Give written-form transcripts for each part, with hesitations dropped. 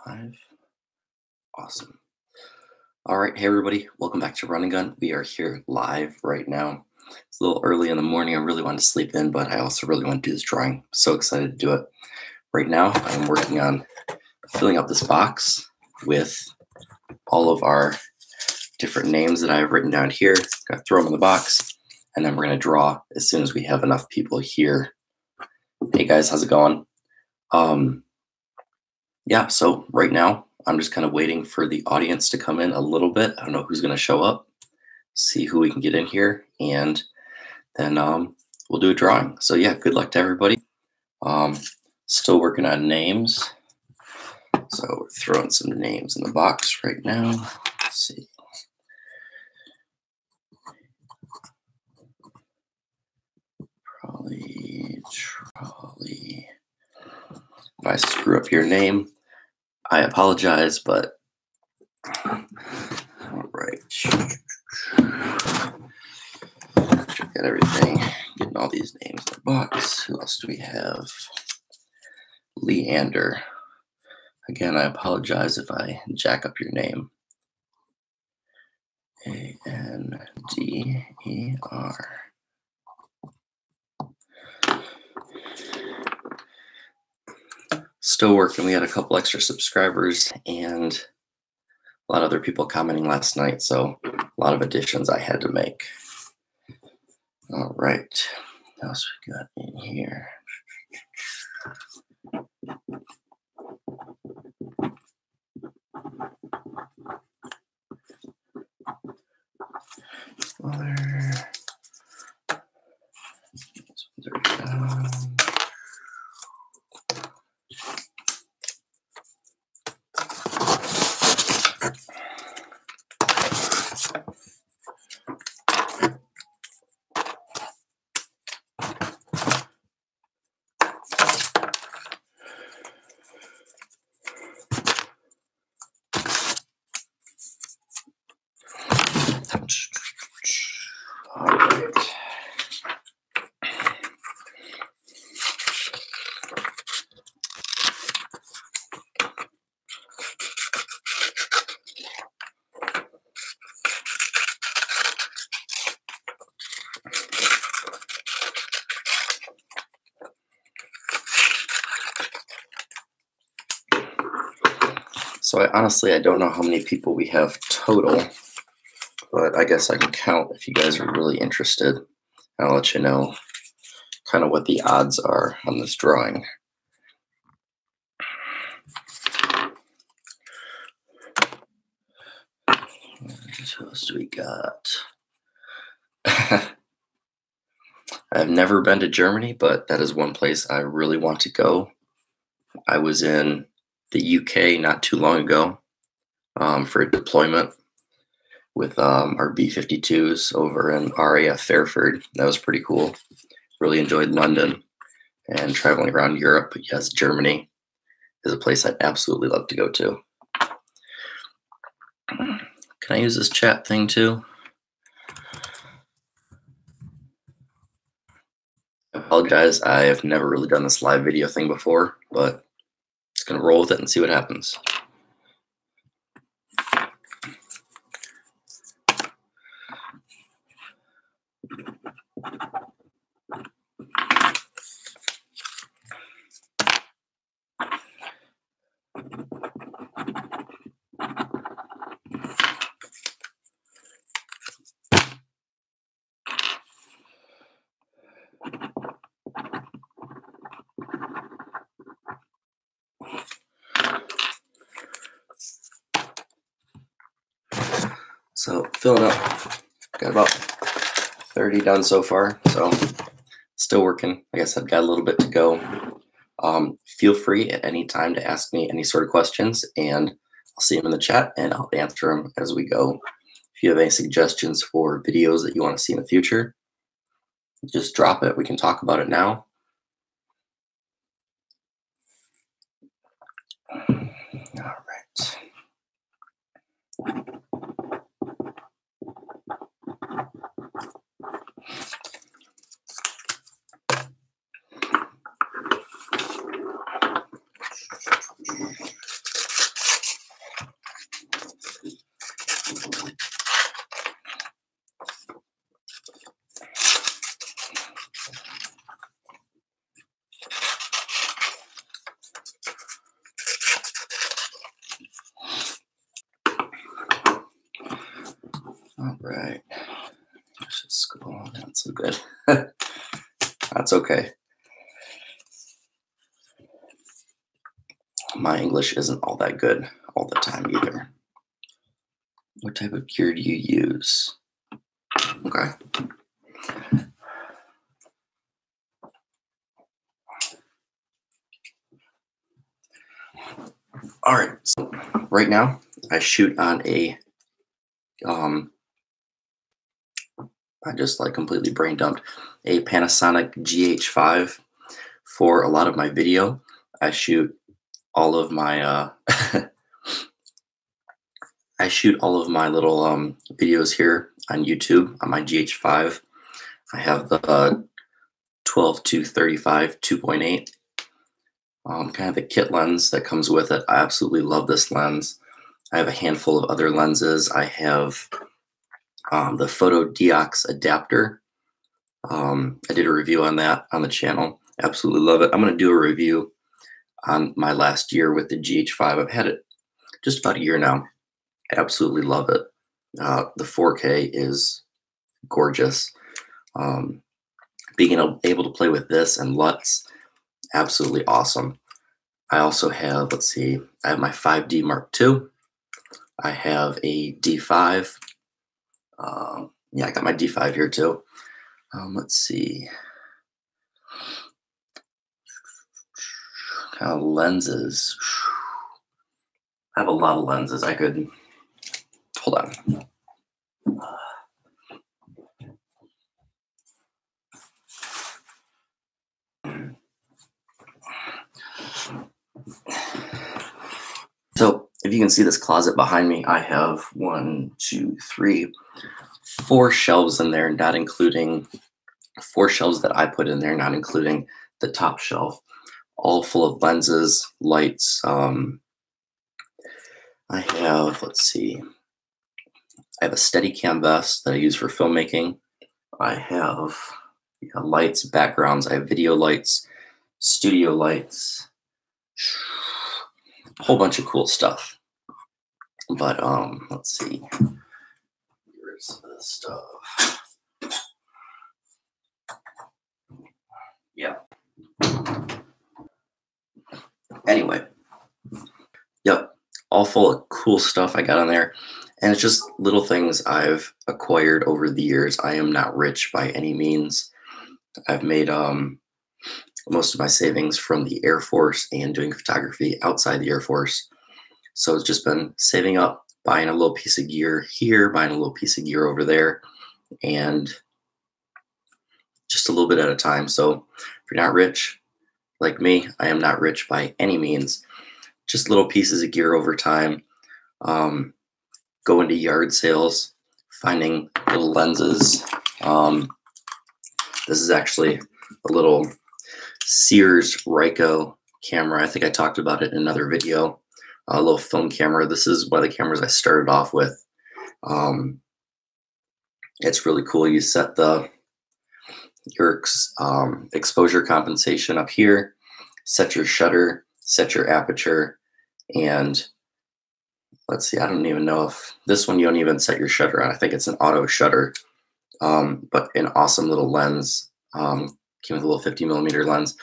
Live. Awesome. All right. Hey, everybody. Welcome back to Run and Gun. We are here live right now. It's a little early in the morning. I really want to sleep in, but I also really want to do this drawing. I'm so excited to do it. Right now, I'm working on filling up this box with all of our different names that I have written down here. Gonna throw them in the box, and then we're going to draw as soon as we have enough people here. Hey, guys. How's it going? Yeah, so right now, I'm just kind of waiting for the audience to come in a little bit. I don't know who's going to show up, see who we can get in here, and then we'll do a drawing. So yeah, good luck to everybody. Still working on names. So we're throwing some names in the box right now. Let's see. Trolley. If I screw up your name, I apologize, but all right. Got everything. Getting all these names in the box. Who else do we have? Leander. Again, I apologize if I jack up your name. Ander. Still working. We had a couple extra subscribers and a lot of other people commenting last night, so a lot of additions I had to make. All right. What else we got in here? All right. So I don't know how many people we have total, but I guess I can count if you guys are really interested. I'll let you know kind of what the odds are on this drawing. What else do we got? I've never been to Germany, but that is one place I really want to go. I was in the UK not too long ago for a deployment with our B-52s over in RAF Fairford. That was pretty cool. Really enjoyed London and traveling around Europe. But yes, Germany is a place I'd absolutely love to go to. Can I use this chat thing too? I apologize. I have never really done this live video thing before, but just gonna roll with it and see what happens. So filling up, got about 30 done so far, so still working. Like I said, got a little bit to go. Feel free at any time to ask me any sort of questions, and I'll see them in the chat, and I'll answer them as we go. If you have any suggestions for videos that you want to see in the future, just drop it. We can talk about it now. All right. That's okay. My English isn't all that good all the time either. What type of gear do you use? Okay. All right. So right now I shoot on a I just like completely brain dumped a Panasonic GH5 for a lot of my video. I shoot all of my I shoot all of my little videos here on YouTube on my GH5. I have the 12 to 35 2.8, kind of the kit lens that comes with it. I absolutely love this lens. I have a handful of other lenses. I have the Photo Deox adapter. I did a review on that on the channel. Absolutely love it. I'm going to do a review on my last year with the GH5. I've had it just about a year now. I absolutely love it. The 4K is gorgeous. Being able to play with this and LUTs, absolutely awesome. I also have, let's see, I have my 5D Mark II. I have a D5. Yeah, I got my D5 here too. Let's see. Kind of lenses. I have a lot of lenses. I could, hold on. So if you can see this closet behind me, I have 1, 2, 3, 4 shelves in there, not including 4 shelves that I put in there, not including the top shelf, all full of lenses, lights. I have, let's see, I have a Steadicam vest that I use for filmmaking. I have lights, backgrounds. I have video lights, studio lights, a whole bunch of cool stuff. But let's see. Here's the stuff. Yeah. Anyway. Yep. All full of cool stuff I got on there. And it's just little things I've acquired over the years. I am not rich by any means. I've made most of my savings from the Air Force and doing photography outside the Air Force. So it's just been saving up, buying a little piece of gear here, buying a little piece of gear over there, and just a little bit at a time. So if you're not rich like me, I am not rich by any means. Just little pieces of gear over time. Go into yard sales, finding little lenses. This is actually a little Sears Ryko camera. I think I talked about it in another video. A little film camera. This is one of the cameras I started off with. It's really cool. You set your exposure compensation up here, set your shutter, set your aperture, and let's see, I don't even know if this one you don't even set your shutter on. I think it's an auto shutter, but an awesome little lens. Came with a little 50mm lens.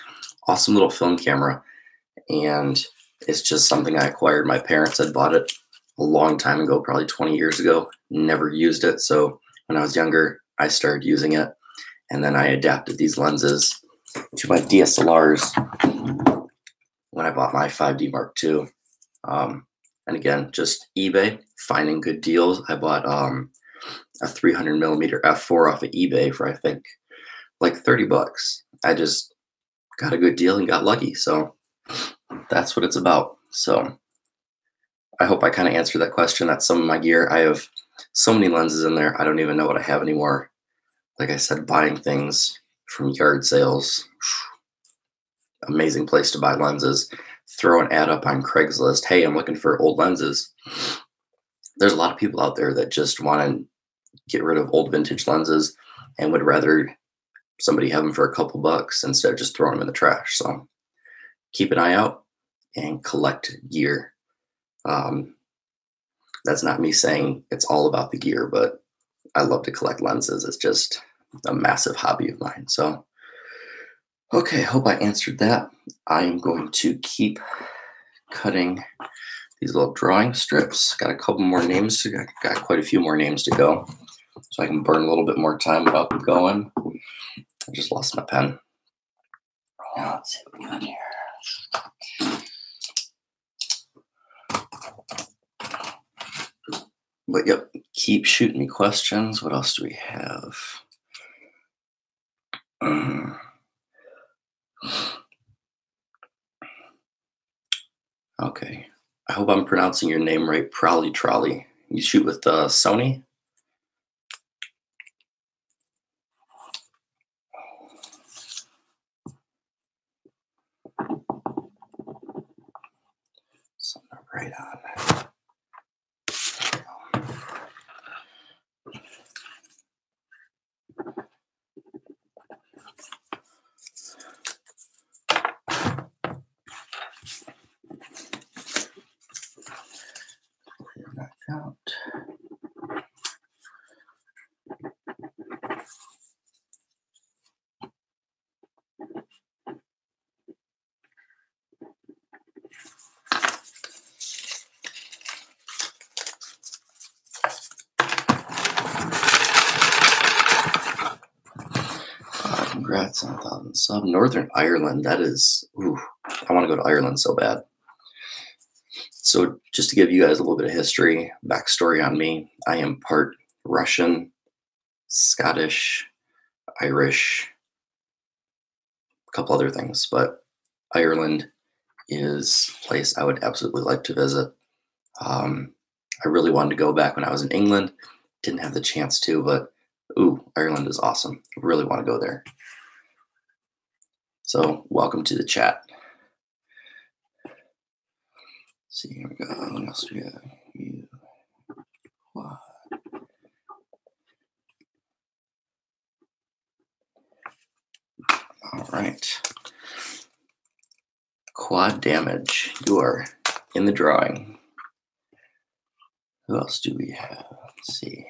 Awesome little film camera, and it's just something I acquired. My parents had bought it a long time ago, probably 20 years ago. Never used it, so when I was younger, I started using it, and then I adapted these lenses to my DSLRs when I bought my 5D Mark II. And again, just eBay, finding good deals. I bought a 300mm f4 off of eBay for I think like 30 bucks. I just got a good deal and got lucky. So that's what it's about. So I hope I kind of answered that question. That's some of my gear. I have so many lenses in there. I don't even know what I have anymore. Like I said, buying things from yard sales. Amazing place to buy lenses. Throw an ad up on Craigslist. Hey, I'm looking for old lenses. There's a lot of people out there that just want to get rid of old vintage lenses and would rather somebody have them for a couple bucks instead of just throwing them in the trash. So keep an eye out and collect gear. That's not me saying it's all about the gear, but I love to collect lenses. It's just a massive hobby of mine. So Okay, hope I answered that. I'm going to keep cutting these little drawing strips. Got a couple more names to got quite a few more names to go. So I can burn a little bit more time without them going. I just lost my pen. Now let's see what we got here. But yep, keep shooting me questions. What else do we have? Okay. I hope I'm pronouncing your name right. Prolly Trolley. You shoot with Sony? Something right on. Clear that out. Congrats on 1,000 sub. Northern Ireland, that is, ooh, I want to go to Ireland so bad. So just to give you guys a little bit of history, backstory on me, I am part Russian, Scottish, Irish, a couple other things, but Ireland is a place I would absolutely like to visit. I really wanted to go back when I was in England. Didn't have the chance to, but ooh, Ireland is awesome. I really want to go there. So welcome to the chat. Let's see, here we go. What else do we have? Quad. All right. Quad damage. You are in the drawing. Who else do we have? Let's see.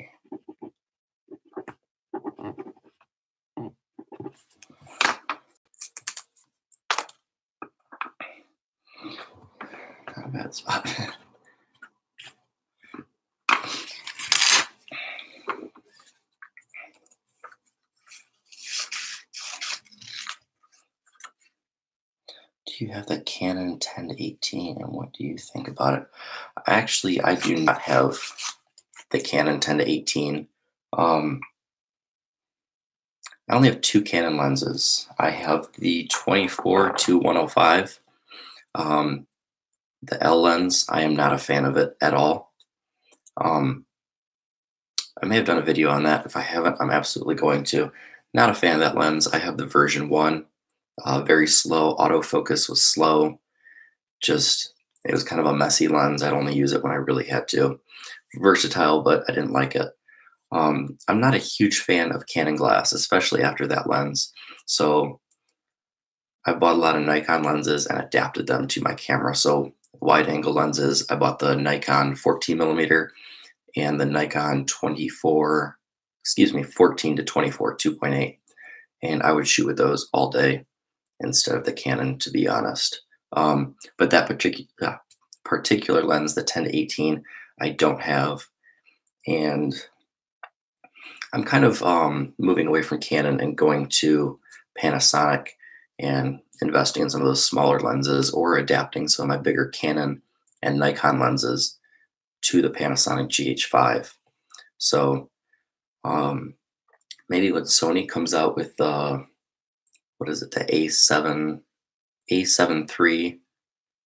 Not a bad spot. Do you have the Canon 10 to 18 and what do you think about it? Actually, I do not have the Canon 10 to 18. I only have two Canon lenses. I have the 24 to 105. The L lens, I am not a fan of it at all. I may have done a video on that. If I haven't, I'm absolutely going to. Not a fan of that lens. I have the version 1. Very slow. Autofocus was slow. Just, it was kind of a messy lens. I'd only use it when I really had to. Versatile, but I didn't like it. I'm not a huge fan of Canon glass, especially after that lens. So I bought a lot of Nikon lenses and adapted them to my camera. So wide angle lenses, I bought the Nikon 14 millimeter and the Nikon 14 to 24 2.8. And I would shoot with those all day instead of the Canon, to be honest. But that particular lens, the 10 to 18, I don't have. And I'm kind of moving away from Canon and going to Panasonic and investing in some of those smaller lenses or adapting some of my bigger Canon and Nikon lenses to the Panasonic GH5. So maybe when Sony comes out with what is it, the A7 III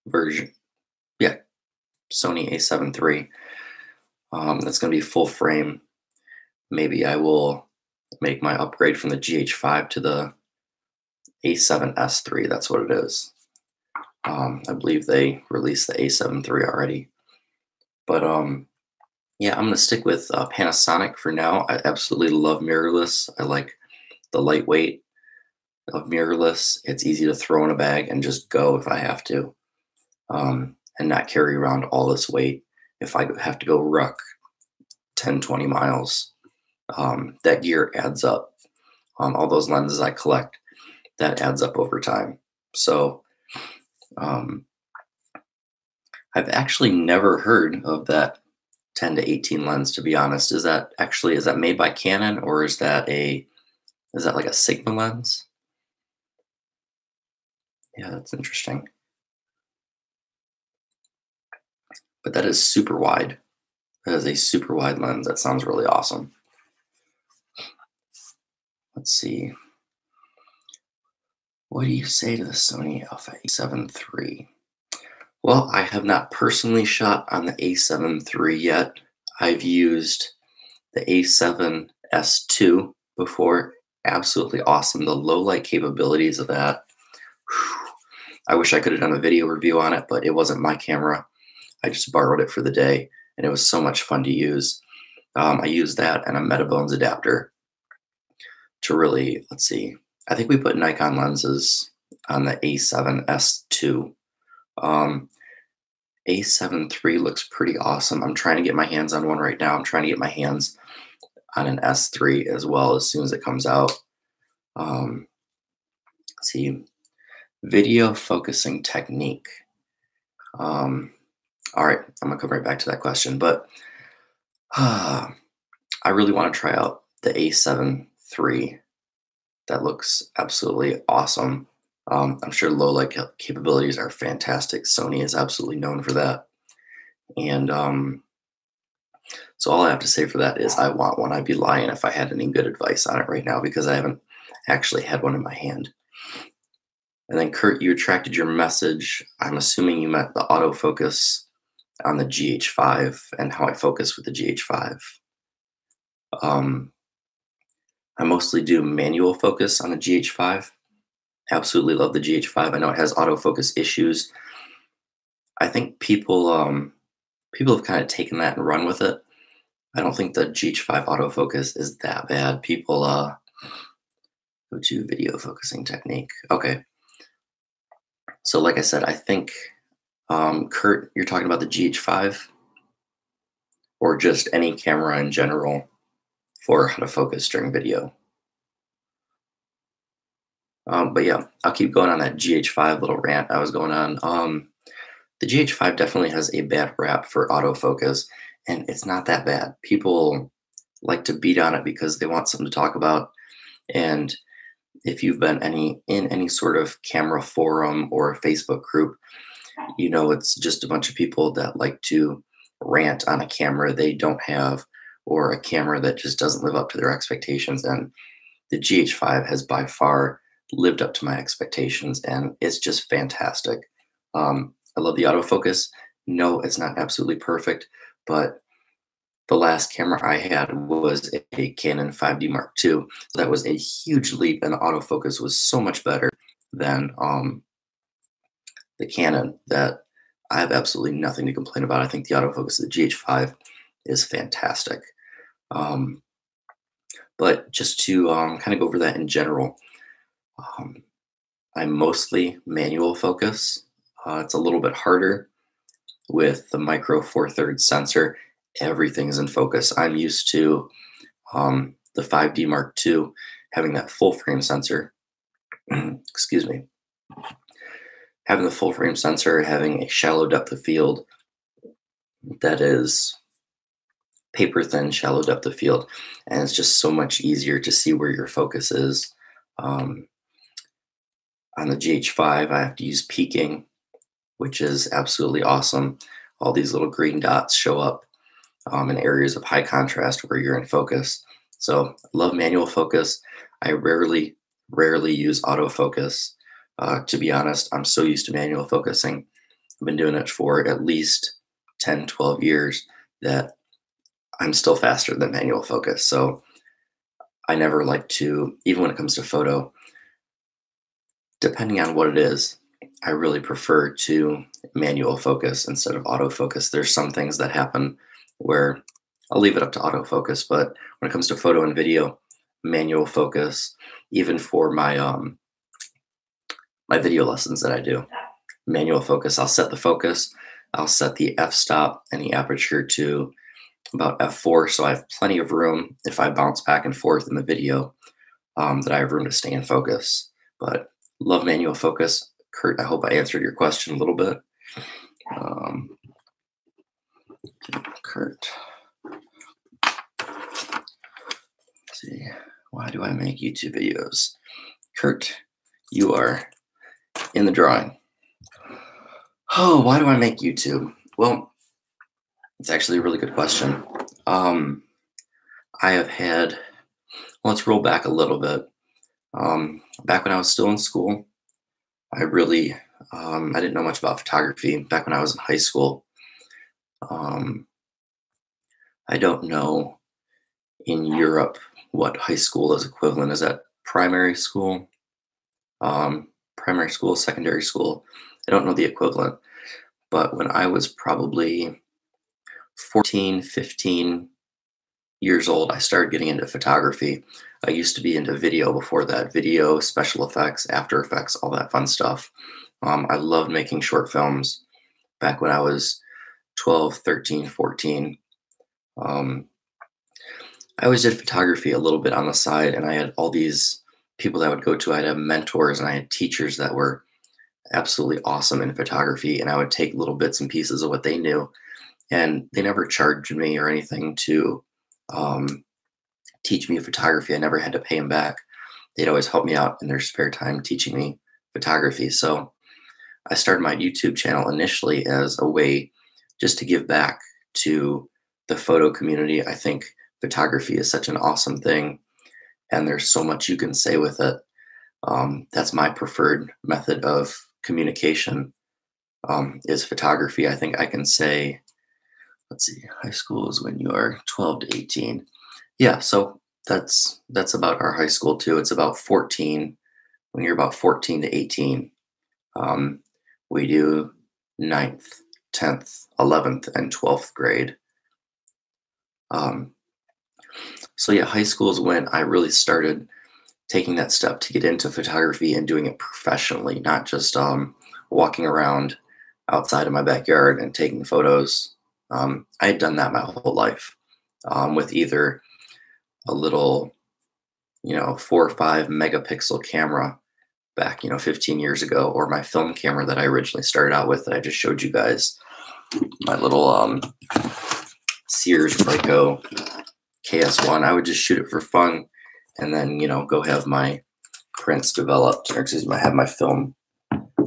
version? Yeah, Sony A7III. That's going to be full frame. Maybe I will make my upgrade from the GH5 to the A7S III. That's what it is. I believe they released the A7III already. But yeah, I'm going to stick with Panasonic for now. I absolutely love mirrorless. I like the lightweight of mirrorless. It's easy to throw in a bag and just go if I have to, and not carry around all this weight. If I have to go ruck 10, 20 miles, that gear adds up. All those lenses I collect, that adds up over time. So um, I've actually never heard of that 10 to 18 lens, to be honest. Is that made by Canon, or is that like a Sigma lens? Yeah, that's interesting. But that is super wide. That is a super wide lens. That sounds really awesome. Let's see. What do you say to the Sony Alpha A7 III? Well, I have not personally shot on the A7 III yet. I've used the A7S II before. Absolutely awesome. The low light capabilities of that. Whew. I wish I could have done a video review on it, but it wasn't my camera. I just borrowed it for the day, and it was so much fun to use. I used that and a Metabones adapter to really, let's see, I think we put Nikon lenses on the A7S II. Um, A7 III looks pretty awesome. I'm trying to get my hands on one right now. I'm trying to get my hands on an S3 as well as soon as it comes out. Let's see, video focusing technique. All right, I'm gonna come right back to that question, but I really want to try out the A7 III. That looks absolutely awesome. I'm sure low light capabilities are fantastic. Sony is absolutely known for that. And so all I have to say for that is I want one. I'd be lying if I had any good advice on it right now because I haven't actually had one in my hand. And then Kurt, you retracted your message. I'm assuming you meant the autofocus on the GH5 and how I focus with the GH5. I mostly do manual focus on the GH5. Absolutely love the GH5. I know it has autofocus issues. I think people have kind of taken that and run with it. I don't think the GH5 autofocus is that bad. People go to video focusing technique. Okay. So like I said, I think Kurt, you're talking about the GH5 or just any camera in general for how to focus during video. But yeah, I'll keep going on that GH5 little rant I was going on. The GH5 definitely has a bad rap for autofocus, and it's not that bad. People like to beat on it because they want something to talk about. And if you've been in any sort of camera forum or Facebook group, you know it's just a bunch of people that like to rant on a camera they don't have or a camera that just doesn't live up to their expectations. And the GH5 has by far lived up to my expectations, and it's just fantastic. I love the autofocus. No, it's not absolutely perfect, but the last camera I had was a Canon 5D Mark II. That was a huge leap, and the autofocus was so much better than the Canon that I have absolutely nothing to complain about. I think the autofocus of the GH5 is fantastic. But just to kind of go over that in general, I mostly manual focus. It's a little bit harder with the micro four thirds sensor. Everything's in focus. I'm used to the 5D Mark II having that full frame sensor. Excuse me. Having the full frame sensor, having a shallow depth of field that is paper thin, shallow depth of field, and it's just so much easier to see where your focus is. On the GH5, I have to use peaking, which is absolutely awesome. All these little green dots show up in areas of high contrast where you're in focus. So I love manual focus. I rarely use autofocus. To be honest, I'm so used to manual focusing. I've been doing it for at least 10, 12 years that I'm still faster than manual focus. So I never like to, even when it comes to photo, depending on what it is, I really prefer to manual focus instead of autofocus. There's some things that happen where I'll leave it up to autofocus, but when it comes to photo and video, manual focus, even for my my video lessons that I do, manual focus. I'll set the focus, I'll set the f-stop and the aperture to about f4, so I have plenty of room if I bounce back and forth in the video that I have room to stay in focus. But Love manual focus. Kurt, I hope I answered your question a little bit. Um, Kurt, let's see, why do I make YouTube videos? Kurt, you are in the drawing. Oh, why do I make YouTube? Well, it's actually a really good question. I have had, well, let's roll back a little bit. Back when I was still in school, I really, I didn't know much about photography. Back when I was in high school, um, I don't know in Europe what high school is equivalent. Is that primary school? Primary school, secondary school? I don't know the equivalent. But when I was probably 14, 15 years old, I started getting into photography. I used to be into video before that, video, special effects, After Effects, all that fun stuff. I loved making short films back when I was 12, 13, 14. I always did photography a little bit on the side, and I had all these people that I would go to. I'd have mentors and I had teachers that were absolutely awesome in photography, and I would take little bits and pieces of what they knew, and they never charged me or anything to teach me photography. I never had to pay them back. They'd always help me out in their spare time teaching me photography. So I started my YouTube channel initially as a way just to give back to the photo community. I think photography is such an awesome thing, and there's so much you can say with it. That's my preferred method of communication, is photography. I think I can say, let's see, high school is when you are 12 to 18. Yeah, so that's about our high school too. It's about 14, when you're about 14 to 18. We do ninth, 10th, 11th, and 12th grade. So yeah, high school is when I really started taking that step to get into photography and doing it professionally, not just walking around outside of my backyard and taking photos. I had done that my whole life, with either a little, 4 or 5 megapixel camera back, 15 years ago, or my film camera that I originally started out with that I just showed you guys, my little Sears Brico KS1. I would just shoot it for fun, and then, go have my prints developed, or excuse me, have my film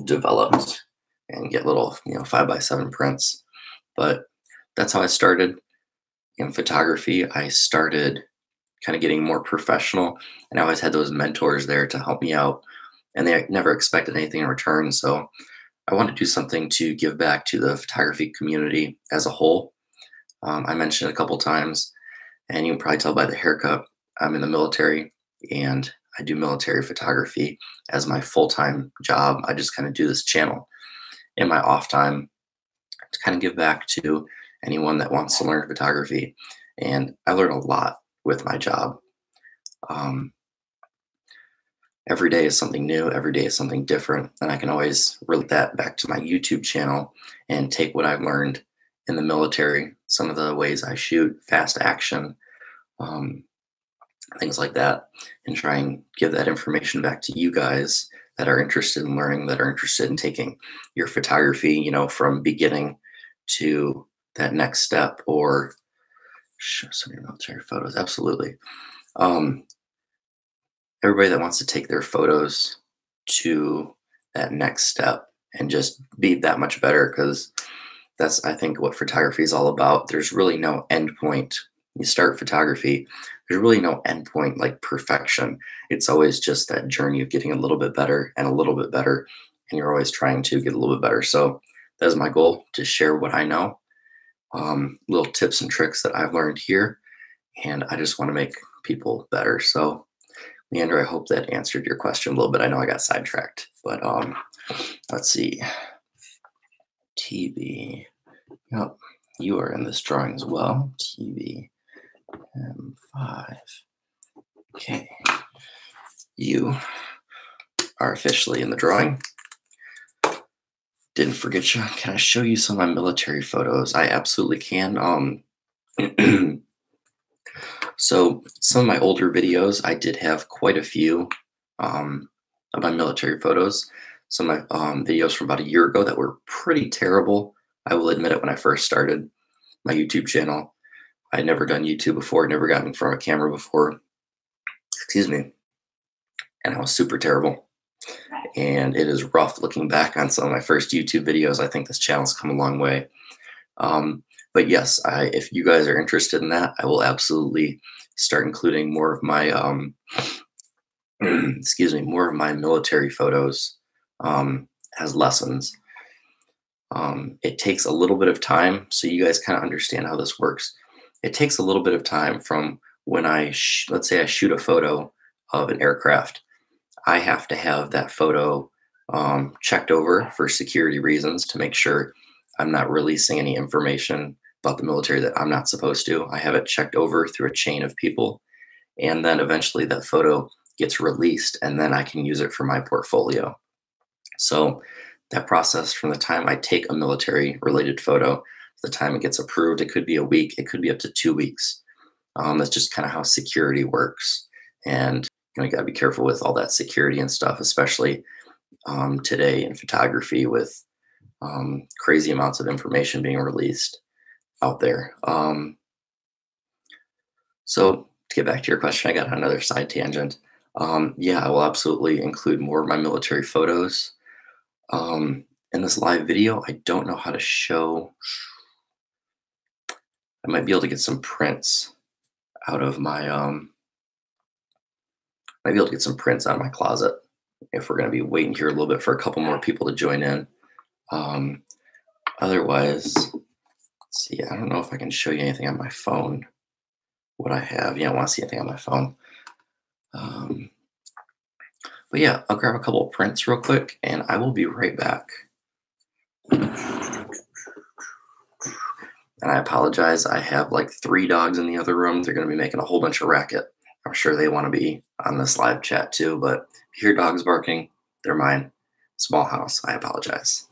developed and get little, 5x7 prints. But that's how I started in photography. I started kind of getting more professional, and I always had those mentors there to help me out, and they never expected anything in return. So I wanted to do something to give back to the photography community as a whole. I mentioned it a couple times, and you can probably tell by the haircut, I'm in the military, and I do military photography as my full-time job. I just kind of do this channel in my off time to kind of give back to anyone that wants to learn photography. And I learn a lot with my job. Every day is something new, every day is something different, and I can always relate that back to my YouTube channel and take what I've learned in the military, some of the ways I shoot, fast action, things like that, and try and give that information back to you guys that are interested in learning, that are interested in taking your photography, from beginning to that next step, or show some of your military photos. Absolutely. Everybody that wants to take their photos to that next step and just be that much better, because that's, I think, what photography is all about. There's really no end point. You start photography, there's really no end point like perfection. It's always just that journey of getting a little bit better and a little bit better, and you're always trying to get a little bit better. So that's my goal, to share what I know, little tips and tricks that I've learned here, and I just want to make people better. So Leander, I hope that answered your question a little bit. I know I got sidetracked, but let's see. TV. Yep, you are in this drawing as well. TV M5. Okay. You are officially in the drawing. Didn't forget you. Can I show you some of my military photos? I absolutely can. So some of my older videos, I did have quite a few of my military photos. Some of my videos from about a year ago that were pretty terrible. I will admit it, when I first started my YouTube channel, I had never done YouTube before, never gotten in front of a camera before. Excuse me. And I was super terrible. And it is rough looking back on some of my first YouTube videos. I think this channel's come a long way. But yes, if you guys are interested in that, I will absolutely start including more of my excuse me, more of my military photos as lessons. It takes a little bit of time, so you guys kind of understand how this works. It takes a little bit of time from when let's say I shoot a photo of an aircraft. I have to have that photo checked over for security reasons to make sure I'm not releasing any information about the military that I'm not supposed to. I have it checked over through a chain of people, and then eventually that photo gets released, and then I can use it for my portfolio. So that process, from the time I take a military related photo to the time it gets approved, it could be a week, it could be up to 2 weeks. That's just kind of how security works. And you got to be careful with all that security and stuff, especially today in photography with crazy amounts of information being released out there. So to get back to your question, I got another side tangent. Yeah, I will absolutely include more of my military photos. In this live video, I don't know how to show. I might be able to get some prints out of my might be able to get some prints out of my closet if we're going to be waiting here a little bit for a couple more people to join in. Otherwise, let's see. I don't know if I can show you anything on my phone. What I have, yeah, I want to see anything on my phone. But yeah, I'll grab a couple of prints real quick, and I will be right back. And I apologize. I have like 3 dogs in the other room. They're going to be making a whole bunch of racket. I'm sure they want to be on this live chat too, but if you hear dogs barking, they're mine. Small house. I apologize.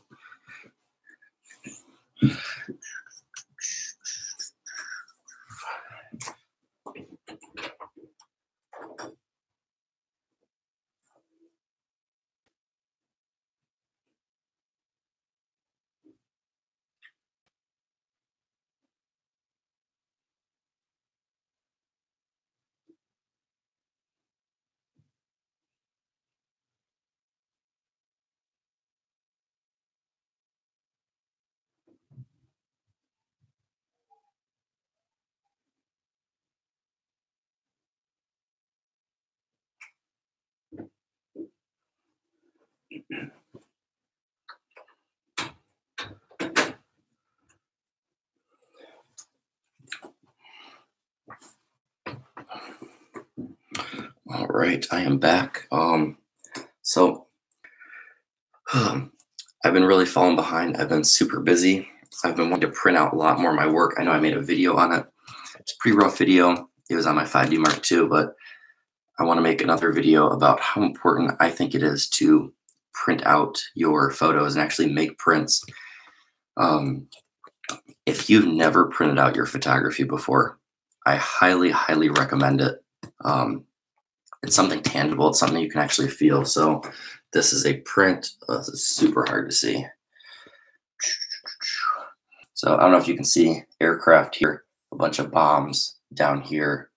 All right, I am back. So I've been really falling behind. I've been super busy. I've been wanting to print out a lot more of my work. I know I made a video on it. It's a pretty rough video. It was on my 5D Mark II, but I want to make another video about how important I think it is to print out your photos and actually make prints. If you've never printed out your photography before, I highly, highly recommend it. It's something tangible. It's something you can actually feel. So this is a print. This is super hard to see. So I don't know if you can see aircraft here, a bunch of bombs down here.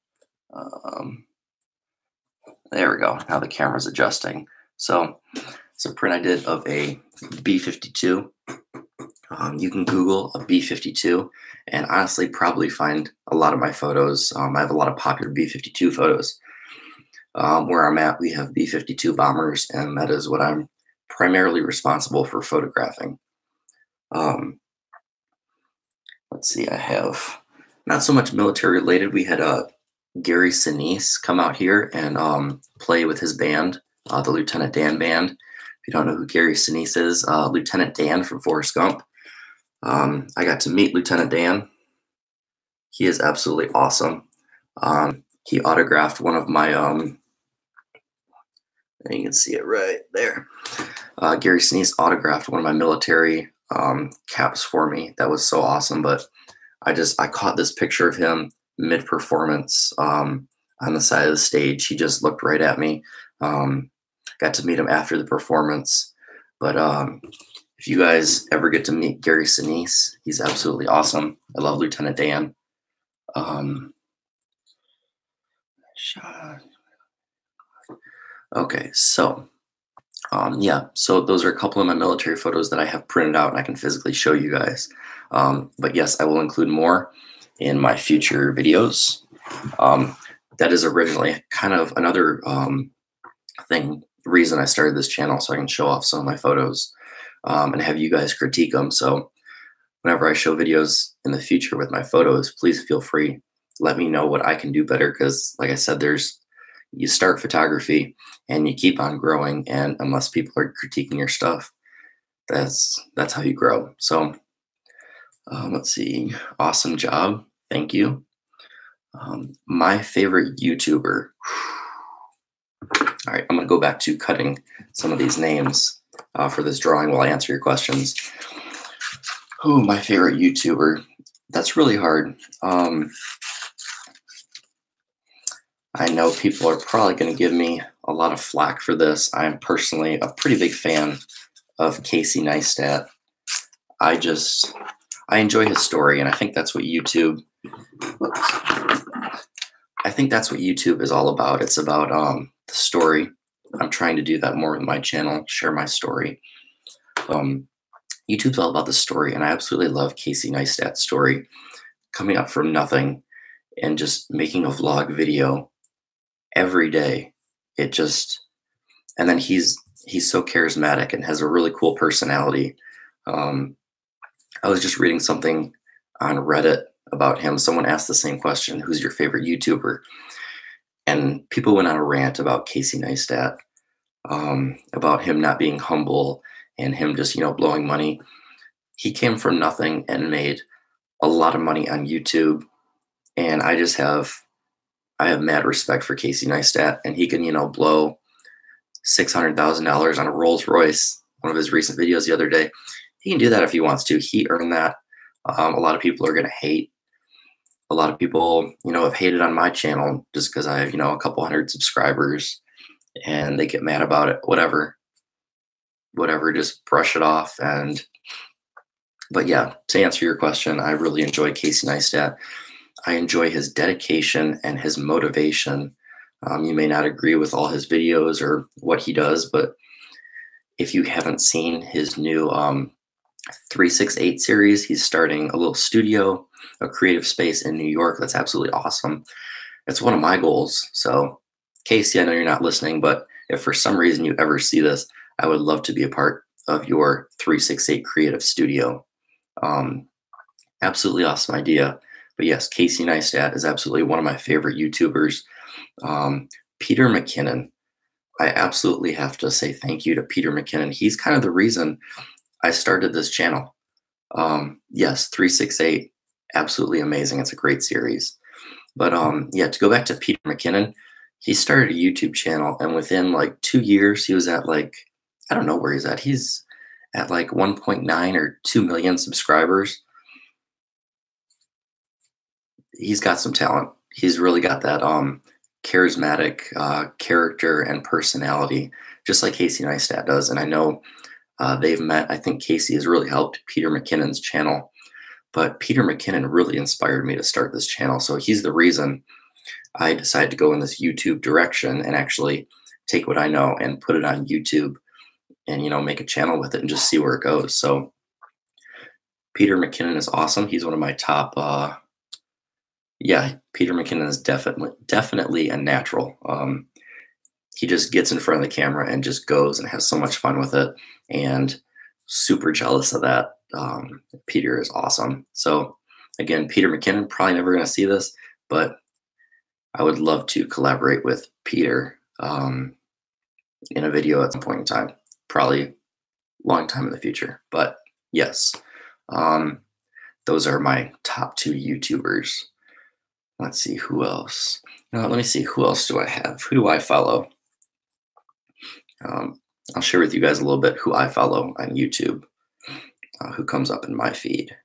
There we go. Now the camera's adjusting. So it's a print I did of a B-52. You can Google a B-52 and honestly probably find a lot of my photos. I have a lot of popular B-52 photos. Where I'm at, we have B-52 bombers, and that is what I'm primarily responsible for photographing. Let's see, I have not so much military related. We had Gary Sinise come out here and play with his band, the Lieutenant Dan Band. If you don't know who Gary Sinise is, Lieutenant Dan from Forrest Gump. I got to meet Lieutenant Dan. He is absolutely awesome. He autographed one of my, you can see it right there. Gary Sinise autographed one of my military caps for me. That was so awesome. But I caught this picture of him mid-performance on the side of the stage. He just looked right at me. got to meet him after the performance. But if you guys ever get to meet Gary Sinise, he's absolutely awesome. I love Lieutenant Dan. Um, okay, so yeah, so those are a couple of my military photos that I have printed out and I can physically show you guys. But yes, I will include more in my future videos. That is originally kind of another reason I started this channel, so I can show off some of my photos and have you guys critique them. So whenever I show videos in the future with my photos, please feel free. Let me know what I can do better, because like I said, you start photography and you keep on growing, and unless people are critiquing your stuff, that's how you grow. So let's see. Awesome job. Thank you. My favorite YouTuber. All right, I'm going to go back to cutting some of these names for this drawing while I answer your questions. Oh, my favorite YouTuber. That's really hard. I know people are probably going to give me a lot of flack for this. I'm personally a pretty big fan of Casey Neistat. I enjoy his story, and I think that's what YouTube. I think that's what YouTube is all about. It's about the story. I'm trying to do that more with my channel, share my story. YouTube's all about the story, and I absolutely love Casey Neistat's story, coming up from nothing and just making a vlog video every day. And then he's so charismatic and has a really cool personality. I was just reading something on Reddit about him. Someone asked the same question: who's your favorite YouTuber? And people went on a rant about Casey Neistat, about him not being humble and him just, blowing money. He came from nothing and made a lot of money on YouTube. And I have mad respect for Casey Neistat, and he can, blow $600,000 on a Rolls Royce. One of his recent videos the other day. He can do that if he wants to. He earned that. A lot of people are going to hate. A lot of people, have hated on my channel just because I have, a couple hundred subscribers, and they get mad about it. Whatever, just brush it off. But yeah, to answer your question, I really enjoy Casey Neistat. I enjoy his dedication and his motivation. You may not agree with all his videos or what he does, but if you haven't seen his new 368 series, he's starting a little studio, a creative space in New York. That's absolutely awesome. It's one of my goals. So, Casey, I know you're not listening, but if for some reason you ever see this, I would love to be a part of your 368 creative studio. Absolutely awesome idea. But yes, Casey Neistat is absolutely one of my favorite YouTubers. Peter McKinnon. I absolutely have to say thank you to Peter McKinnon. He's kind of the reason I started this channel. Yes, 368, absolutely amazing. It's a great series. But yeah, to go back to Peter McKinnon, he started a YouTube channel, and within like 2 years, he was at I don't know where he's at. He's at 1.9 or 2 million subscribers. He's got some talent. He's really got that charismatic character and personality, just like Casey Neistat does. And I know they've met. I think Casey has really helped Peter McKinnon's channel. But Peter McKinnon really inspired me to start this channel. So he's the reason I decided to go in this YouTube direction and actually take what I know and put it on YouTube and, make a channel with it and just see where it goes. So Peter McKinnon is awesome. He's one of my top, yeah, Peter McKinnon is definitely a natural. He just gets in front of the camera and just goes and has so much fun with it, and super jealous of that. Peter is awesome. So again, Peter McKinnon, probably never going to see this, but I would love to collaborate with Peter in a video at some point in time, probably a long time in the future. But yes, those are my top 2 YouTubers. Let's see who else. Let me see, who else do I have? Who do I follow? I'll share with you guys a little bit who I follow on YouTube, who comes up in my feed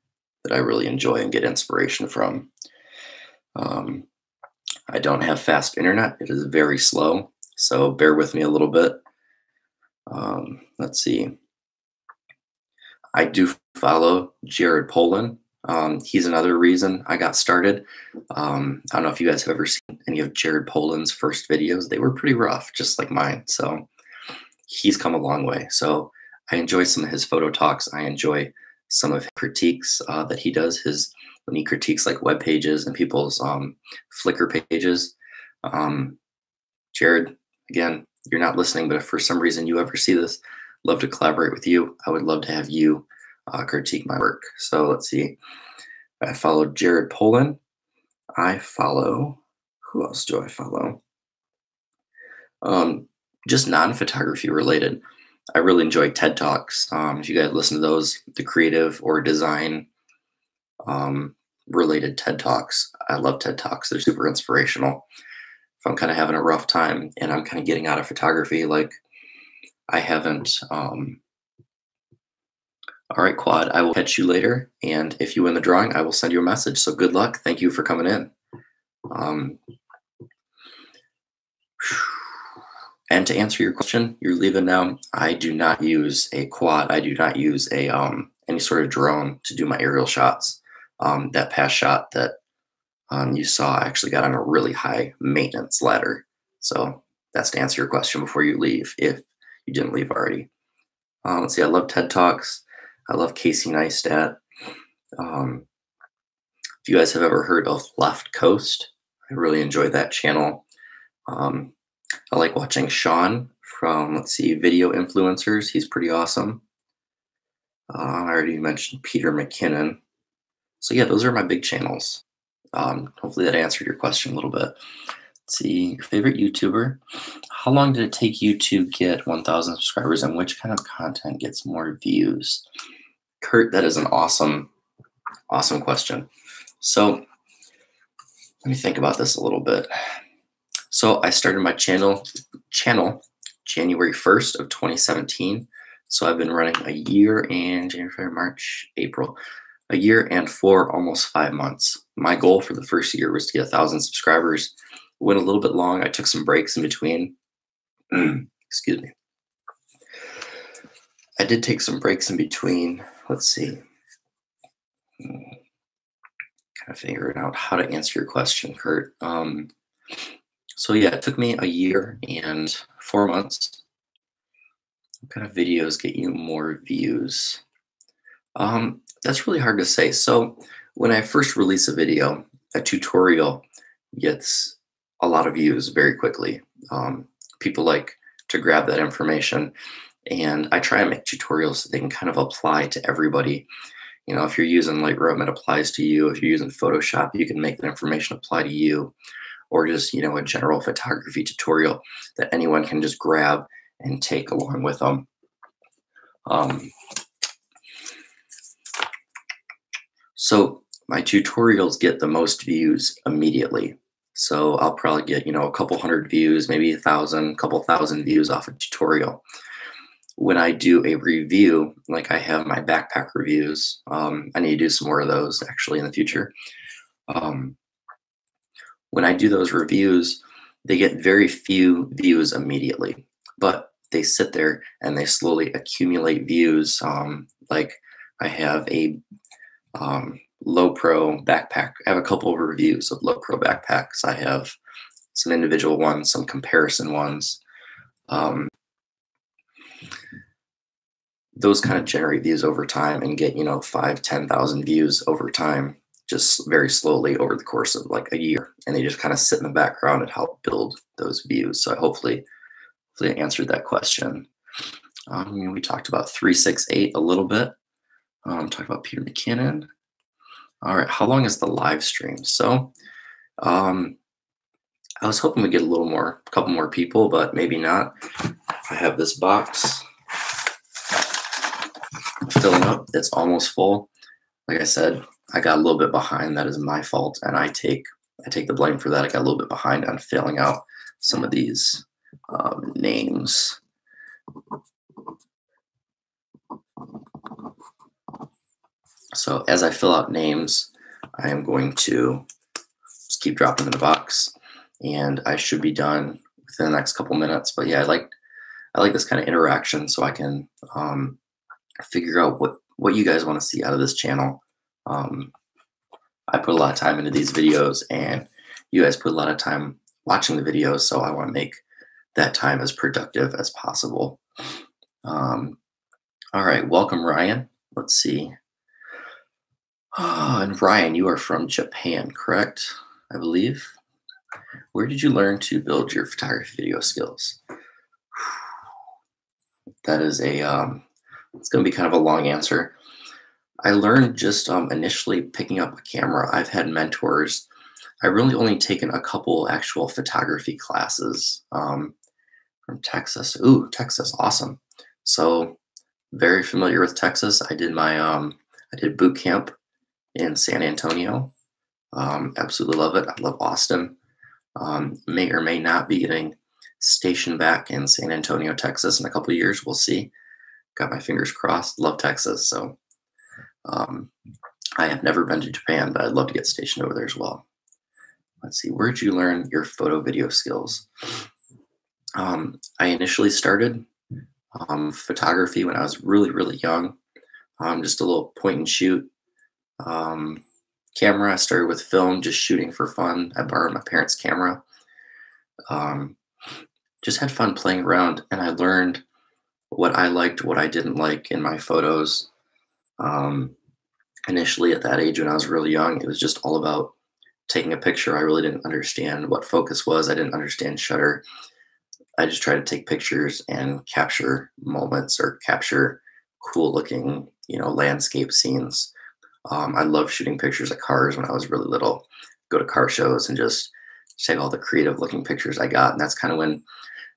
that I really enjoy and get inspiration from. I don't have fast internet. It is very slow, so bear with me a little bit. Let's see. I do follow Jared Polin. He's another reason I got started. I don't know if you guys have ever seen any of Jared Polin's first videos. They were pretty rough, just like mine. So he's come a long way. So I enjoy some of his photo talks. I enjoy some of his critiques that he does. When he critiques like web pages and people's Flickr pages. Jared, again, you're not listening, but if for some reason you ever see this, love to collaborate with you. I would love to have you critique my work. So let's see. I follow Jared Polin. I follow, who else do I follow? Just non-photography related. I really enjoy TED Talks. If you guys listen to those, the creative or design related TED Talks, I love TED Talks. They're super inspirational. If I'm kind of having a rough time and I'm kind of getting out of photography, like I haven't, all right, Quad, I will catch you later. And if you win the drawing, I will send you a message. So good luck. Thank you for coming in. And to answer your question, you're leaving now. I do not use a quad. I do not use a any sort of drone to do my aerial shots. That past shot that you saw, I actually got on a really high maintenance ladder. So that's to answer your question before you leave, if you didn't leave already. Let's see, I love TED Talks. I love Casey Neistat. If you guys have ever heard of Left Coast, I really enjoy that channel. I like watching Sean from, let's see, Video Influencers. He's pretty awesome. I already mentioned Peter McKinnon. So yeah, those are my big channels. Hopefully that answered your question a little bit. Let's see, your favorite YouTuber. How long did it take you to get 1,000 subscribers, and which kind of content gets more views? Kurt, that is an awesome question. So let me think about this a little bit. So I started my channel January 1st of 2017. So I've been running a year and January, February, March, April, a year and almost 5 months. My goal for the first year was to get 1,000 subscribers. It went a little bit long. I took some breaks in between. Excuse me. I did take some breaks in between. Let's see. Kind of figuring out how to answer your question, Kurt. So yeah, it took me a year and 4 months. What kind of videos get you more views? That's really hard to say. So when I first release a video, a tutorial gets a lot of views very quickly. People like to grab that information, and I try and make tutorials so they can kind of apply to everybody. You know, if you're using Lightroom, it applies to you. If you're using Photoshop, you can make that information apply to you. Or just, you know, a general photography tutorial that anyone can just grab and take along with them. So my tutorials get the most views immediately. So I'll probably get, you know, a couple hundred views, maybe 1,000, couple thousand views off a tutorial. When I do a review, like I have my backpack reviews, I need to do some more of those actually in the future. When I do those reviews, they get very few views immediately, but they sit there and they slowly accumulate views. Like I have a low pro backpack. I have a couple of reviews of low pro backpacks. I have some individual ones, some comparison ones. Those kind of generate views over time and get, you know, 5,000, 10,000 views over time, just very slowly over the course of like a year. And they just kind of sit in the background and help build those views. So hopefully I answered that question. We talked about 368 a little bit. Talked about Peter McKinnon. All right, how long is the live stream? So I was hoping we get a couple more people, but maybe not. I have this box filling up. It's almost full. Like I said, I got a little bit behind. That is my fault, and I take the blame for that. I got a little bit behind on filling out some of these names. So as I fill out names, I am going to just keep dropping in the box, and I should be done within the next couple minutes. But yeah, I like this kind of interaction so I can figure out what you guys want to see out of this channel. Um, I put a lot of time into these videos, and you guys put a lot of time watching the videos, so I want to make that time as productive as possible. Um, all right, welcome, Ryan. Let's see. And Ryan, you are from Japan, correct? I believe. Where did you learn to build your photography video skills? That is it's going to be kind of a long answer. I learned just initially picking up a camera. I've had mentors. I really only taken a couple actual photography classes from Texas. Ooh, Texas, awesome. So very familiar with Texas. I did I did boot camp in San Antonio. Absolutely love it. I love Austin. May or may not be getting stationed back in San Antonio, Texas in a couple of years. We'll see. Got my fingers crossed. Love Texas. So I have never been to Japan, but I'd love to get stationed over there as well. Let's see. Where did you learn your photo video skills? I initially started photography when I was really, really young. Just a little point and shoot camera. I started with film, just shooting for fun. I borrowed my parents' camera. Just had fun playing around, and I learned what I liked, what I didn't like in my photos. Initially, at that age when I was really young, it was just all about taking a picture. I really didn't understand what focus was. I didn't understand shutter. I just tried to take pictures and capture moments or capture cool looking, landscape scenes. I loved shooting pictures of cars when I was really little. Go to car shows and just take all the creative looking pictures I got. And that's kind of when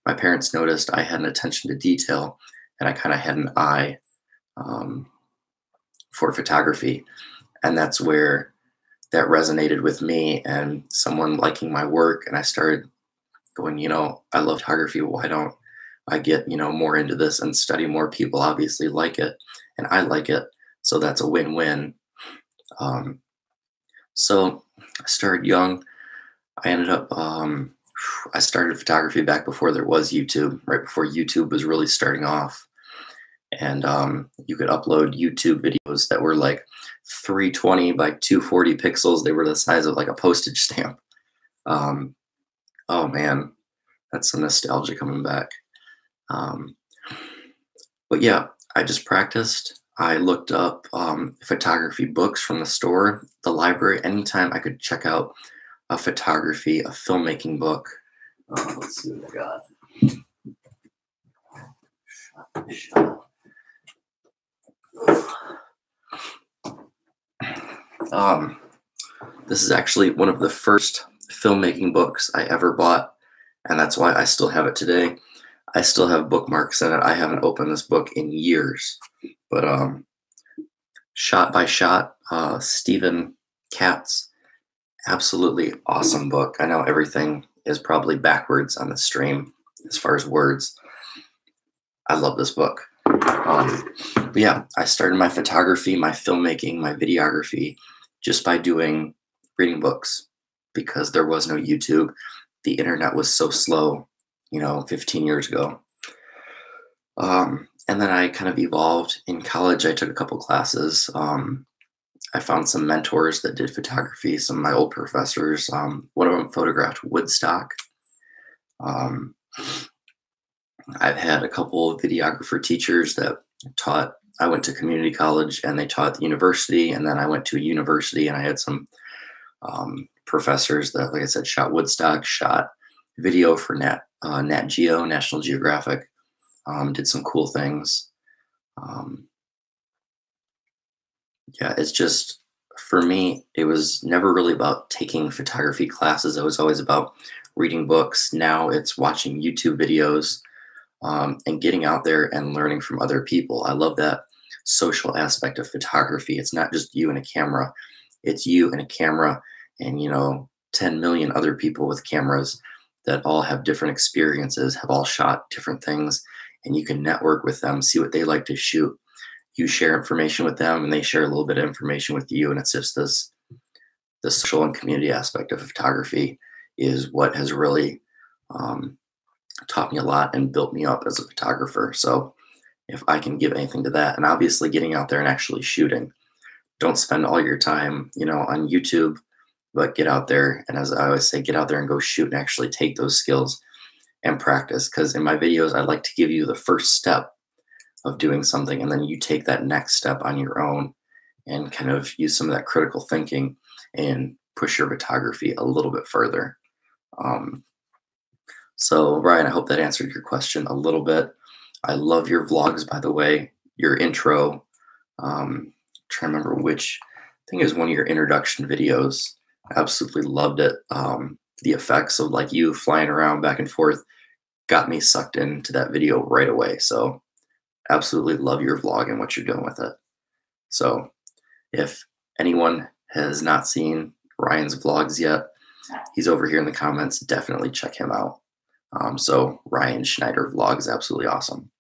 my parents noticed I had an attention to detail, and I kind of had an eye for photography. And that's where that resonated with me and someone liking my work. And I started going, I love photography. Why don't I get, more into this and study more? People obviously like it, and I like it. So that's a win-win. So I started young. I ended up, I started photography back before there was YouTube, right before YouTube was really starting off. And you could upload YouTube videos that were like 320 by 240 pixels. They were the size of like a postage stamp. Oh man, that's some nostalgia coming back. But yeah, I just practiced. I looked up photography books from the store, the library. Anytime I could check out a photography, a filmmaking book. Let's see what I got. This is actually one of the first filmmaking books I ever bought, and that's why I still have it today. I still have bookmarks in it. I haven't opened this book in years, but Shot by Shot, Stephen Katz, absolutely awesome book. I know everything is probably backwards on the stream as far as words. I love this book. But yeah, I started my photography, my filmmaking, my videography just by reading books, because there was no YouTube. The internet was so slow, 15 years ago. And then I kind of evolved. In college, I took a couple classes. I found some mentors that did photography, some of my old professors. One of them photographed Woodstock. I've had a couple of videographer teachers that taught. I went to community college and they taught at the university, and then I went to a university and I had some professors that, like I said, shot Woodstock, shot video for Nat Geo, National Geographic, did some cool things. Yeah, it's just, for me, it was never really about taking photography classes. It was always about reading books. Now it's watching YouTube videos and getting out there and learning from other people. I love that social aspect of photography. It's not just you and a camera. It's you and a camera and, 10 million other people with cameras that all have different experiences, have all shot different things, and you can network with them, see what they like to shoot. You share information with them and they share a little bit of information with you. And it's just the social and community aspect of photography is what has really taught me a lot and built me up as a photographer. So if I can give anything to that, and obviously getting out there and actually shooting, don't spend all your time, on YouTube, but get out there. And as I always say, get out there and go shoot and actually take those skills and practice. Because in my videos, I like to give you the first step of doing something, and then you take that next step on your own and kind of use some of that critical thinking and push your photography a little bit further. So Ryan, I hope that answered your question a little bit. I love your vlogs, by the way, your intro. Trying to remember which, I think it was one of your introduction videos. I absolutely loved it. The effects of like you flying around back and forth got me sucked into that video right away. So absolutely love your vlog and what you're doing with it. So if anyone has not seen Ryan's vlogs yet, he's over here in the comments. Definitely check him out. So Ryan Schneider vlog is absolutely awesome.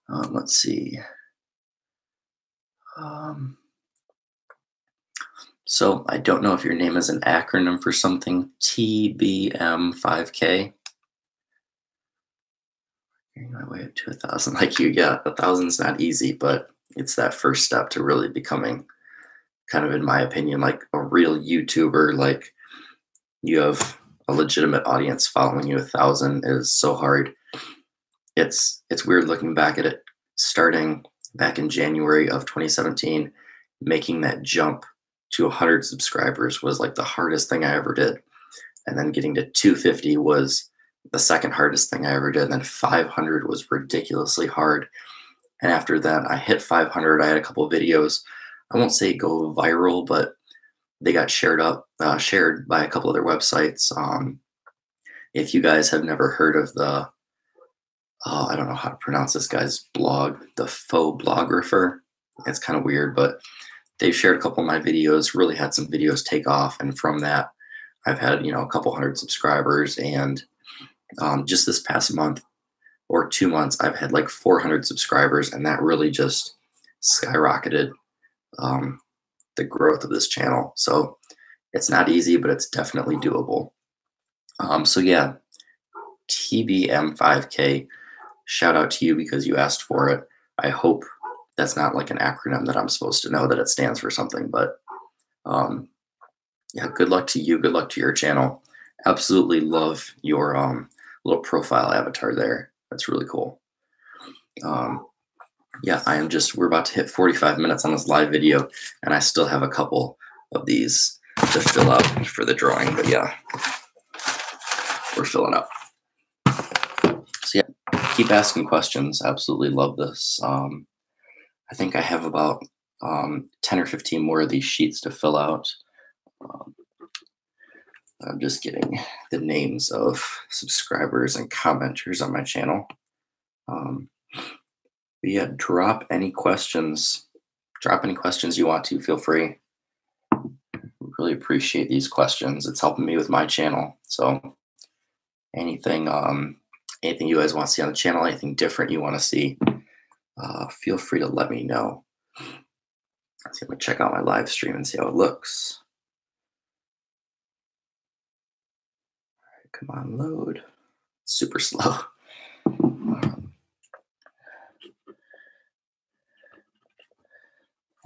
Let's see. So I don't know if your name is an acronym for something, TBM5K. My way up to 1,000 like you. Yeah, 1,000's not easy, but it's that first step to really becoming kind of, in my opinion, like a real YouTuber. Like you have a legitimate audience following you. 1,000 is so hard. It's weird looking back at it, starting back in January of 2017, making that jump to 100 subscribers was like the hardest thing I ever did. And then getting to 250 was the second hardest thing I ever did. And then 500 was ridiculously hard. And after that, I hit 500. I had a couple of videos. I won't say go viral, but they got shared by a couple other websites. If you guys have never heard of the, I don't know how to pronounce this guy's blog, the Faux Blographer. It's kind of weird, but they've shared a couple of my videos, really had some videos take off. And from that, I've had, a couple hundred subscribers. And just this past month or 2 months, I've had like 400 subscribers. And that really just skyrocketed the growth of this channel. So it's not easy, but it's definitely doable. So yeah, TBM5K, shout out to you because you asked for it. I hope that's not like an acronym that I'm supposed to know that it stands for something, but yeah, good luck to you. Good luck to your channel. Absolutely love your little profile avatar there. That's really cool. Yeah, we're about to hit 45 minutes on this live video, and I still have a couple of these to fill out for the drawing, but yeah, we're filling up. So yeah, keep asking questions. Absolutely love this. I think I have about 10 or 15 more of these sheets to fill out. I'm just getting the names of subscribers and commenters on my channel. But yeah, drop any questions. Drop any questions you want to. Feel free. Really appreciate these questions. It's helping me with my channel. So anything you guys want to see on the channel, anything different you want to see, feel free to let me know. Let's see, I'm gonna check out my live stream and see how it looks. All right, come on, load. Super slow.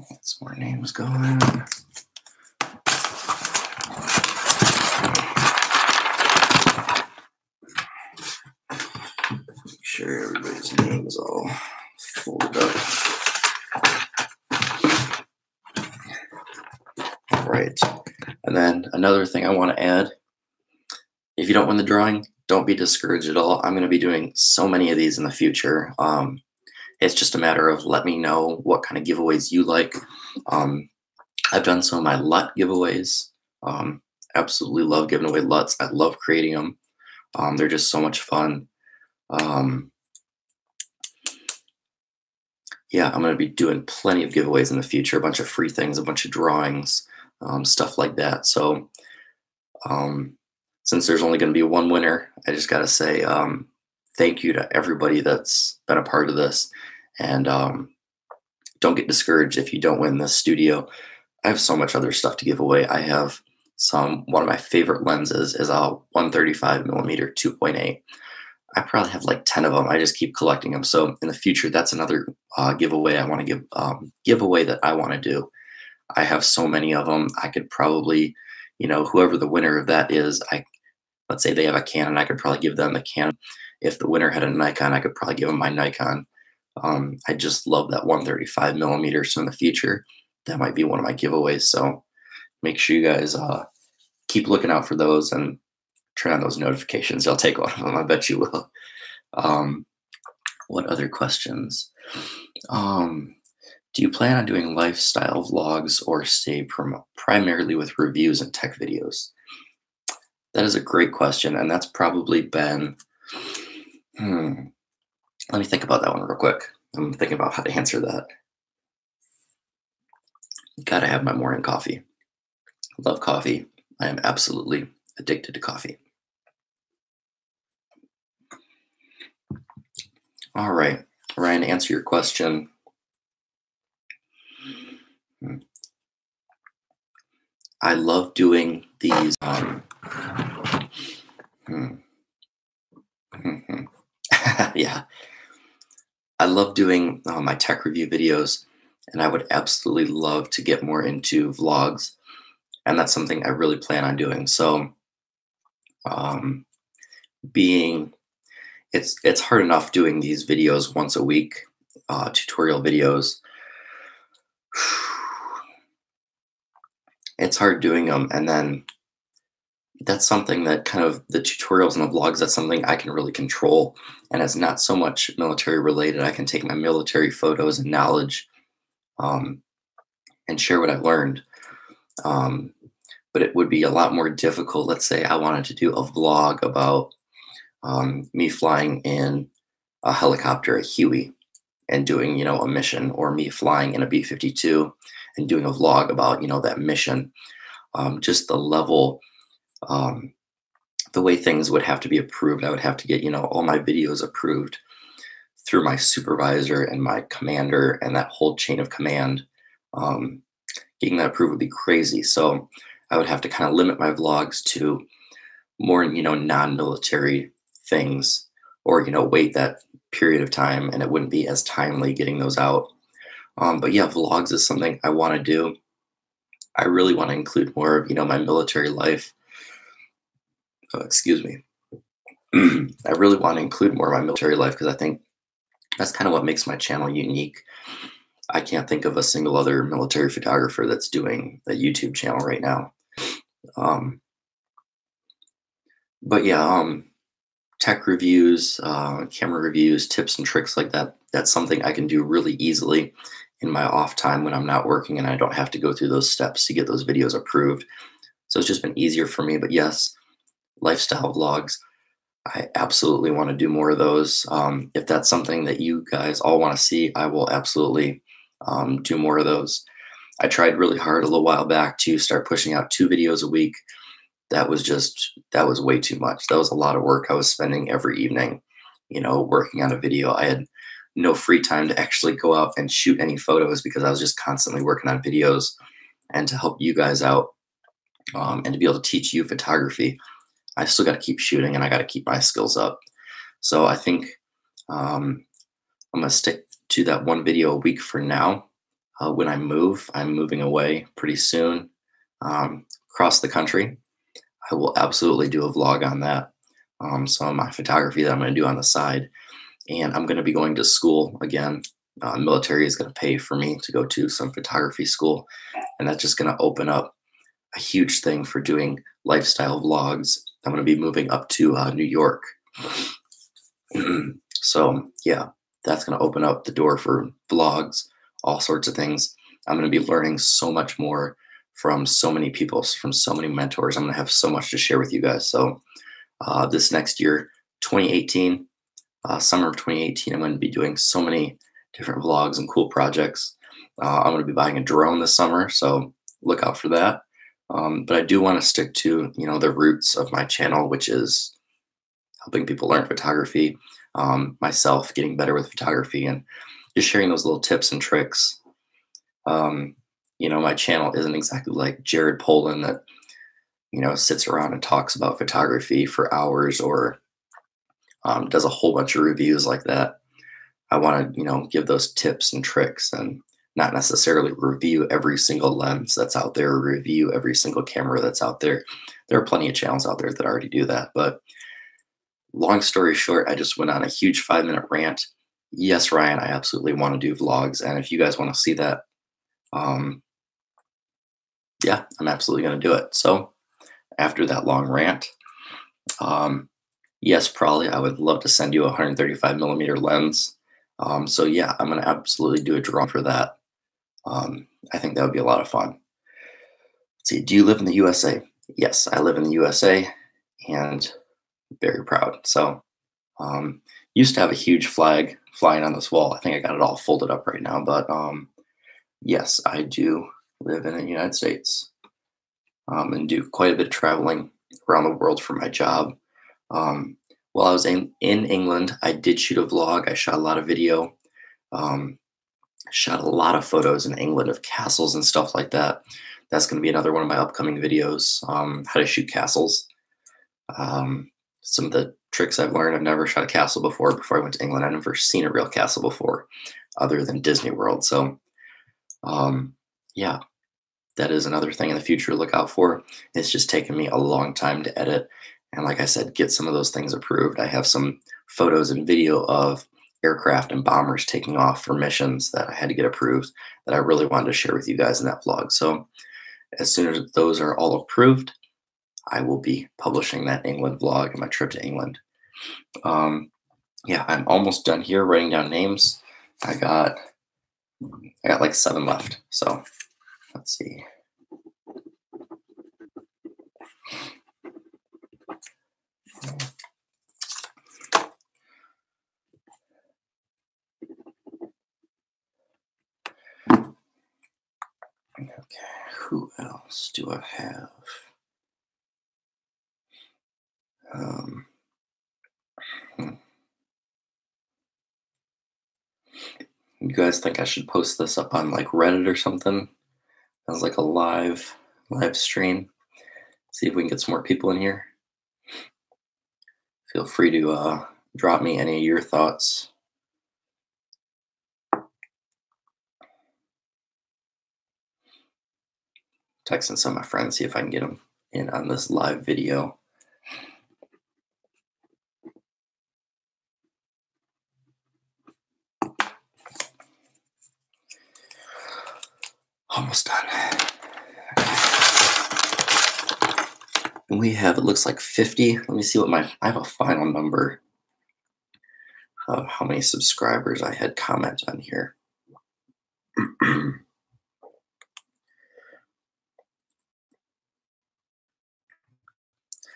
Get some more names going. Make sure everybody's name is all folded up. All right. And then another thing I want to add, if you don't win the drawing, don't be discouraged at all. I'm going to be doing so many of these in the future. It's just a matter of let me know what kind of giveaways you like. I've done some of my LUT giveaways. Absolutely love giving away LUTs. I love creating them. They're just so much fun. Yeah, I'm going to be doing plenty of giveaways in the future, a bunch of free things, a bunch of drawings, stuff like that. So since there's only going to be one winner, I just got to say thank you to everybody that's been a part of this. And don't get discouraged if you don't win this studio. I have so much other stuff to give away. I have one of my favorite lenses is a 135mm 2.8. I probably have like 10 of them. I just keep collecting them. So in the future, that's another giveaway I want to giveaway that I want to do. I have so many of them. I could probably, whoever the winner of that is, let's say they have a Canon, I could probably give them the Canon. If the winner had a Nikon, I could probably give them my Nikon. I just love that 135 millimeter. So in the future, that might be one of my giveaways. So make sure you guys keep looking out for those and turn on those notifications. I'll take one of them. I bet you will. Um, what other questions? Do you plan on doing lifestyle vlogs or stay primarily with reviews and tech videos? That is a great question, and that's probably been. Let me think about that one real quick. I'm thinking about how to answer that. Gotta have my morning coffee. Love coffee. I am absolutely addicted to coffee. All right, Ryan, to answer your question. I love doing these. Yeah, I love doing my tech review videos, and I would absolutely love to get more into vlogs, and that's something I really plan on doing. So, um, being it's hard enough doing these videos once a week, tutorial videos. It's hard doing them, and then that's something that kind of the tutorials and the vlogs, that's something I can really control, and it's not so much military related. I can take my military photos and knowledge um, and share what I've learned. Um, but it would be a lot more difficult. Let's say I wanted to do a vlog about me flying in a helicopter, a Huey, and doing, a mission, or me flying in a B-52 and doing a vlog about, that mission. Just the level, um, the way things would have to be approved. I would have to get, all my videos approved through my supervisor and my commander and that whole chain of command. Getting that approved would be crazy. So I would have to kind of limit my vlogs to more, non-military things, or, wait that period of time, and it wouldn't be as timely getting those out. But yeah, vlogs is something I want to do. I really want to include more of, my military life. Oh, excuse me. I really want to include more of my military life because I think that's kind of what makes my channel unique. I can't think of a single other military photographer that's doing a YouTube channel right now. But yeah, tech reviews, camera reviews, tips and tricks like that. That's something I can do really easily in my off time when I'm not working, and I don't have to go through those steps to get those videos approved. So it's just been easier for me. But yes, lifestyle vlogs, I absolutely want to do more of those. If that's something that you guys all want to see, I will absolutely do more of those. I tried really hard a little while back to start pushing out 2 videos a week. That was way too much. That was a lot of work I was spending every evening, working on a video. I had no free time to actually go out and shoot any photos because I was just constantly working on videos. And to help you guys out, and to be able to teach you photography, I still got to keep shooting, and I got to keep my skills up. So I think I'm going to stick to that 1 video a week for now. When I'm moving away pretty soon, across the country. I will absolutely do a vlog on that. Some of my photography that I'm going to do on the side. And I'm going to be going to school again. Military is going to pay for me to go to some photography school. And that's just going to open up a huge thing for doing lifestyle vlogs. I'm going to be moving up to New York. So yeah, that's going to open up the door for vlogs, all sorts of things. I'm going to be learning so much more from so many people, from so many mentors. I'm going to have so much to share with you guys. So this next year, 2018, summer of 2018, I'm going to be doing so many different vlogs and cool projects. I'm going to be buying a drone this summer, so look out for that. But I do want to stick to, the roots of my channel, which is helping people learn photography, myself getting better with photography, and just sharing those little tips and tricks. My channel isn't exactly like Jared Polin that, sits around and talks about photography for hours, or does a whole bunch of reviews like that. I want to, give those tips and tricks and not necessarily review every single lens that's out there, or review every single camera that's out there. There are plenty of channels out there that already do that. But long story short, I just went on a huge 5-minute rant. Yes, Ryan, I absolutely want to do vlogs. And if you guys want to see that, um, yeah, I'm absolutely going to do it. So after that long rant, yes, probably I would love to send you a 135 millimeter lens. So yeah, I'm going to absolutely do a drawing for that. I think that would be a lot of fun. Let's see, do you live in the USA? Yes, I live in the USA, and very proud. So used to have a huge flag flying on this wall. I think I got it all folded up right now, but yes, I do live in the United States, and do quite a bit of traveling around the world for my job. While I was in England, I did shoot a vlog. I shot a lot of video, shot a lot of photos in England of castles and stuff like that. That's going to be another one of my upcoming videos, how to shoot castles. Some of the tricks I've learned. I've never shot a castle before I went to England. I've never seen a real castle before other than Disney World. So yeah, that is another thing in the future to look out for. It's just taken me a long time to edit. And like I said, get some of those things approved. I have some photos and video of aircraft and bombers taking off for missions that I had to get approved that I really wanted to share with you guys in that vlog. So as soon as those are all approved, I will be publishing that England vlog and my trip to England. Yeah, I'm almost done here writing down names. I got like 7 left. So let's see. Okay, who else do I have? You guys think I should post this up on like Reddit or something as like a live stream? See if we can get some more people in here. Feel free to drop me any of your thoughts. Texting some of my friends, see if I can get them in on this live video. Almost done. We have, it looks like 50. Let me see what I have a final number of how many subscribers I had comment on here.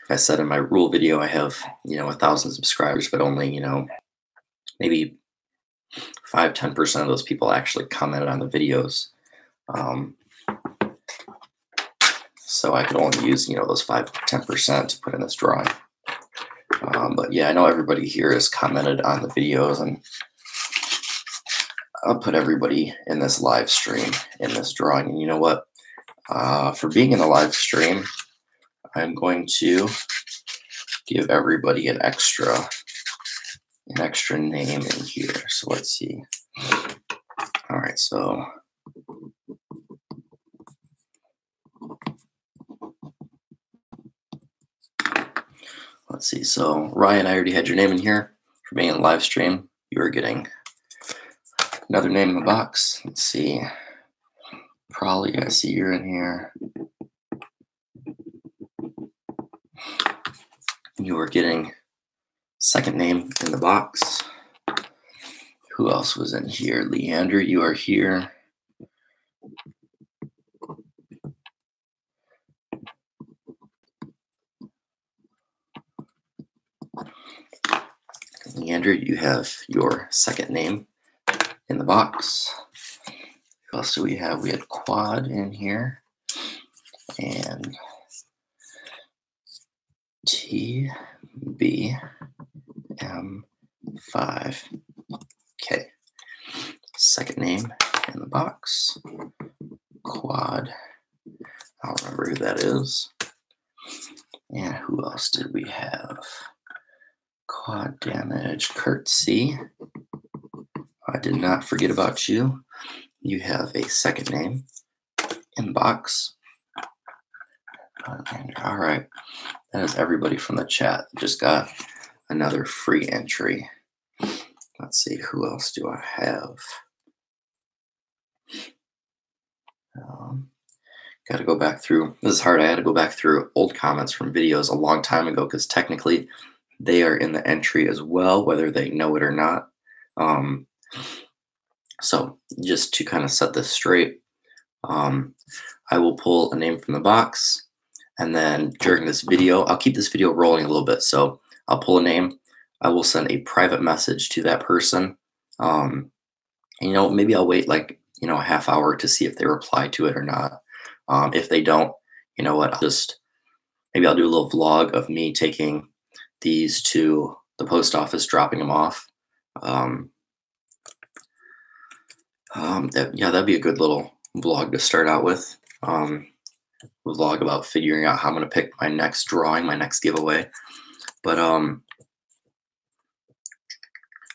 I said in my rule video, I have, 1,000 subscribers, but only, maybe 5-10% of those people actually commented on the videos. So I could only use, those 5-10% to put in this drawing. But yeah, I know everybody here has commented on the videos, and I'll put everybody in this live stream in this drawing. And you know what? For being in the live stream, I'm going to give everybody an extra name in here. So let's see. All right, so let's see. So Ryan, I already had your name in here for being in the live stream. You are getting another name in the box. Let's see. Probably I see you're in here. You are getting second name in the box. Who else was in here? Leander, you are here. Leander, you have your second name in the box. Who else do we have? We had Quad in here. And TBM5K. Second name in the box. Quad. I'll remember who that is. And who else did we have? Damage Curtsy. I did not forget about you. You have a second name. Inbox. All right. That is everybody from the chat. Just got another free entry. Let's see, who else do I have? Got to go back through. This is hard. I had to go back through old comments from videos a long time ago because technically they are in the entry as well, whether they know it or not. So just to kind of set this straight, I will pull a name from the box, and then during this video, I'll keep this video rolling a little bit. So I'll pull a name. I will send a private message to that person. Maybe I'll wait like, a half hour to see if they reply to it or not. If they don't, you know what, maybe I'll do a little vlog of me taking these to the post office, dropping them off. That'd be a good little vlog to start out with. Vlog about figuring out how I'm going to pick my next drawing, my next giveaway. But,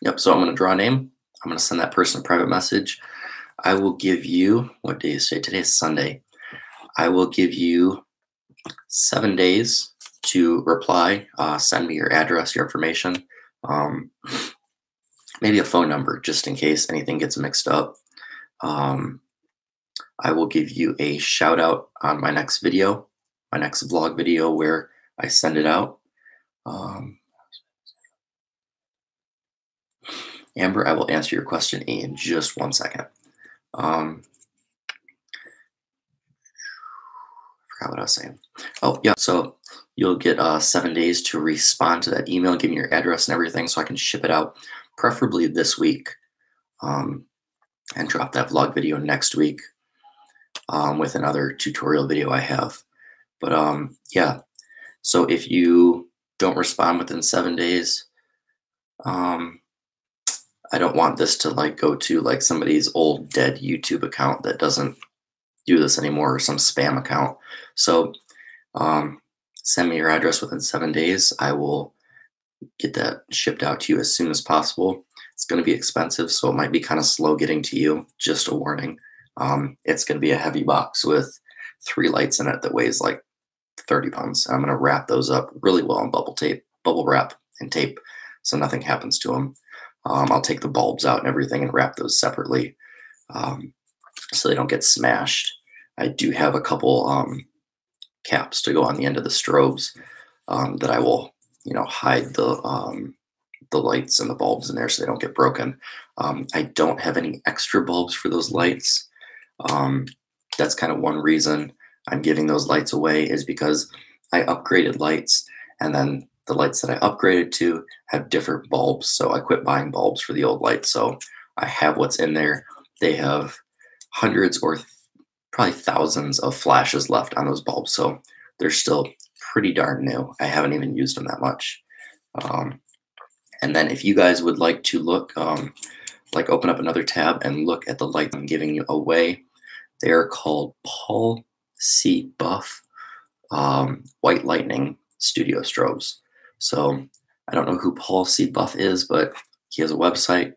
yep, so I'm going to draw a name. I'm going to send that person a private message. I will give you, what day is today? Today is Sunday. I will give you 7 days to reply. Send me your address, your information, maybe a phone number just in case anything gets mixed up. I will give you a shout out on my next video, my next vlog video where I send it out. Amber, I will answer your question in just 1 second. I forgot what I was saying. Oh, yeah. So you'll get 7 days to respond to that email, give me your address and everything so I can ship it out, preferably this week, and drop that vlog video next week with another tutorial video I have. But yeah, so if you don't respond within 7 days, I don't want this to go to somebody's old dead YouTube account that doesn't do this anymore, or some spam account. So send me your address within 7 days. I will get that shipped out to you as soon as possible. It's going to be expensive, so it might be kind of slow getting to you. Just a warning. It's going to be a heavy box with 3 lights in it that weighs like 30 pounds. I'm going to wrap those up really well in bubble wrap and tape, so nothing happens to them. I'll take the bulbs out and everything and wrap those separately so they don't get smashed. I do have a couple caps to go on the end of the strobes that I will, hide the lights and the bulbs in there so they don't get broken. I don't have any extra bulbs for those lights. That's kind of one reason I'm giving those lights away, is because I upgraded lights, and then the lights that I upgraded to have different bulbs. So I quit buying bulbs for the old lights. So I have what's in there. They have hundreds or probably thousands of flashes left on those bulbs. So they're still pretty darn new. I haven't even used them that much. And then if you guys would like to look, open up another tab and look at the light I'm giving you away, they're called Paul C. Buff White Lightning Studio Strobes. So I don't know who Paul C. Buff is, but he has a website.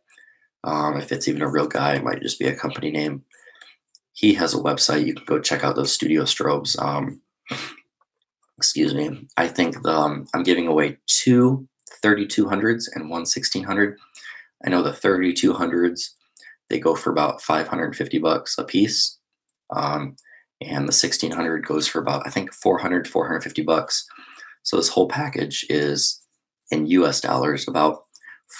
If it's even a real guy, it might just be a company name. He has a website. You can go check out those studio strobes. Excuse me. I think I'm giving away 2 3200s and 1 1600. I know the 3200s, they go for about $550 a piece. And the 1600 goes for about, I think, $400 $450. So this whole package is in US dollars about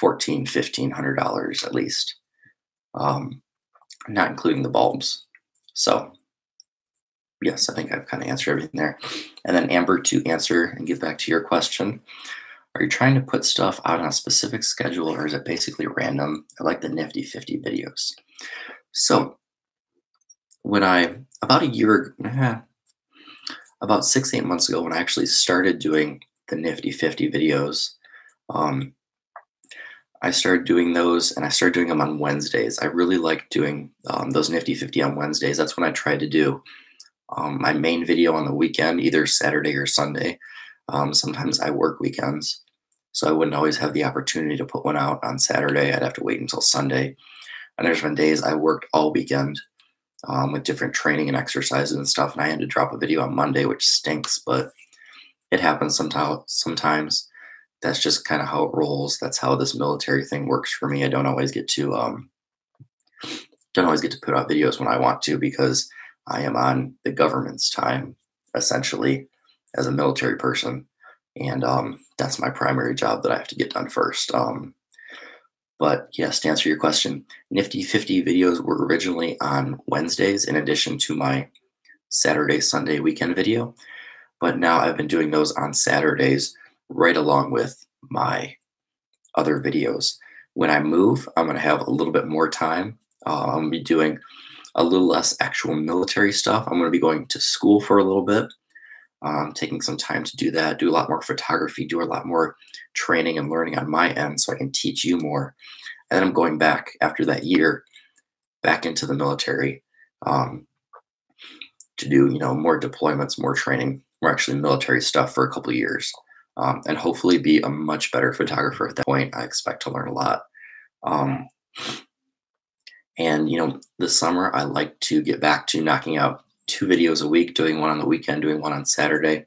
$1,400 $1,500 at least, not including the bulbs. So yes, I think I've kind of answered everything there. And then Amber, to answer and get back to your question, are you trying to put stuff out on a specific schedule, or is it basically random? I like the Nifty 50 videos. So when about 6-8 months ago, when I actually started doing the Nifty 50 videos, I started doing those, and I started doing them on Wednesdays. I really like doing those Nifty 50 on Wednesdays. That's when I tried to do my main video on the weekend, either Saturday or Sunday. Sometimes I work weekends. So I wouldn't always have the opportunity to put one out on Saturday. I'd have to wait until Sunday. And there's been days I worked all weekend with different training and exercises and stuff, and I had to drop a video on Monday, which stinks, but it happens sometimes. That's just kind of how it rolls. That's how this military thing works for me. I don't always get to put out videos when I want to because I am on the government's time, essentially, as a military person. And that's my primary job that I have to get done first. But yes, to answer your question, Nifty 50 videos were originally on Wednesdays in addition to my Saturday, Sunday weekend video. But now I've been doing those on Saturdays right along with my other videos. When I move, I'm going to have a little bit more time. I'm going to be doing a little less actual military stuff. I'm going to be going to school for a little bit, taking some time to do that, do a lot more photography, do a lot more training and learning on my end so I can teach you more. And then I'm going back after that year back into the military to do, more deployments, more training, more actually military stuff for a couple of years. And hopefully be a much better photographer at that point. I expect to learn a lot. And this summer, I like to get back to knocking out 2 videos a week, doing one on the weekend, doing one on Saturday.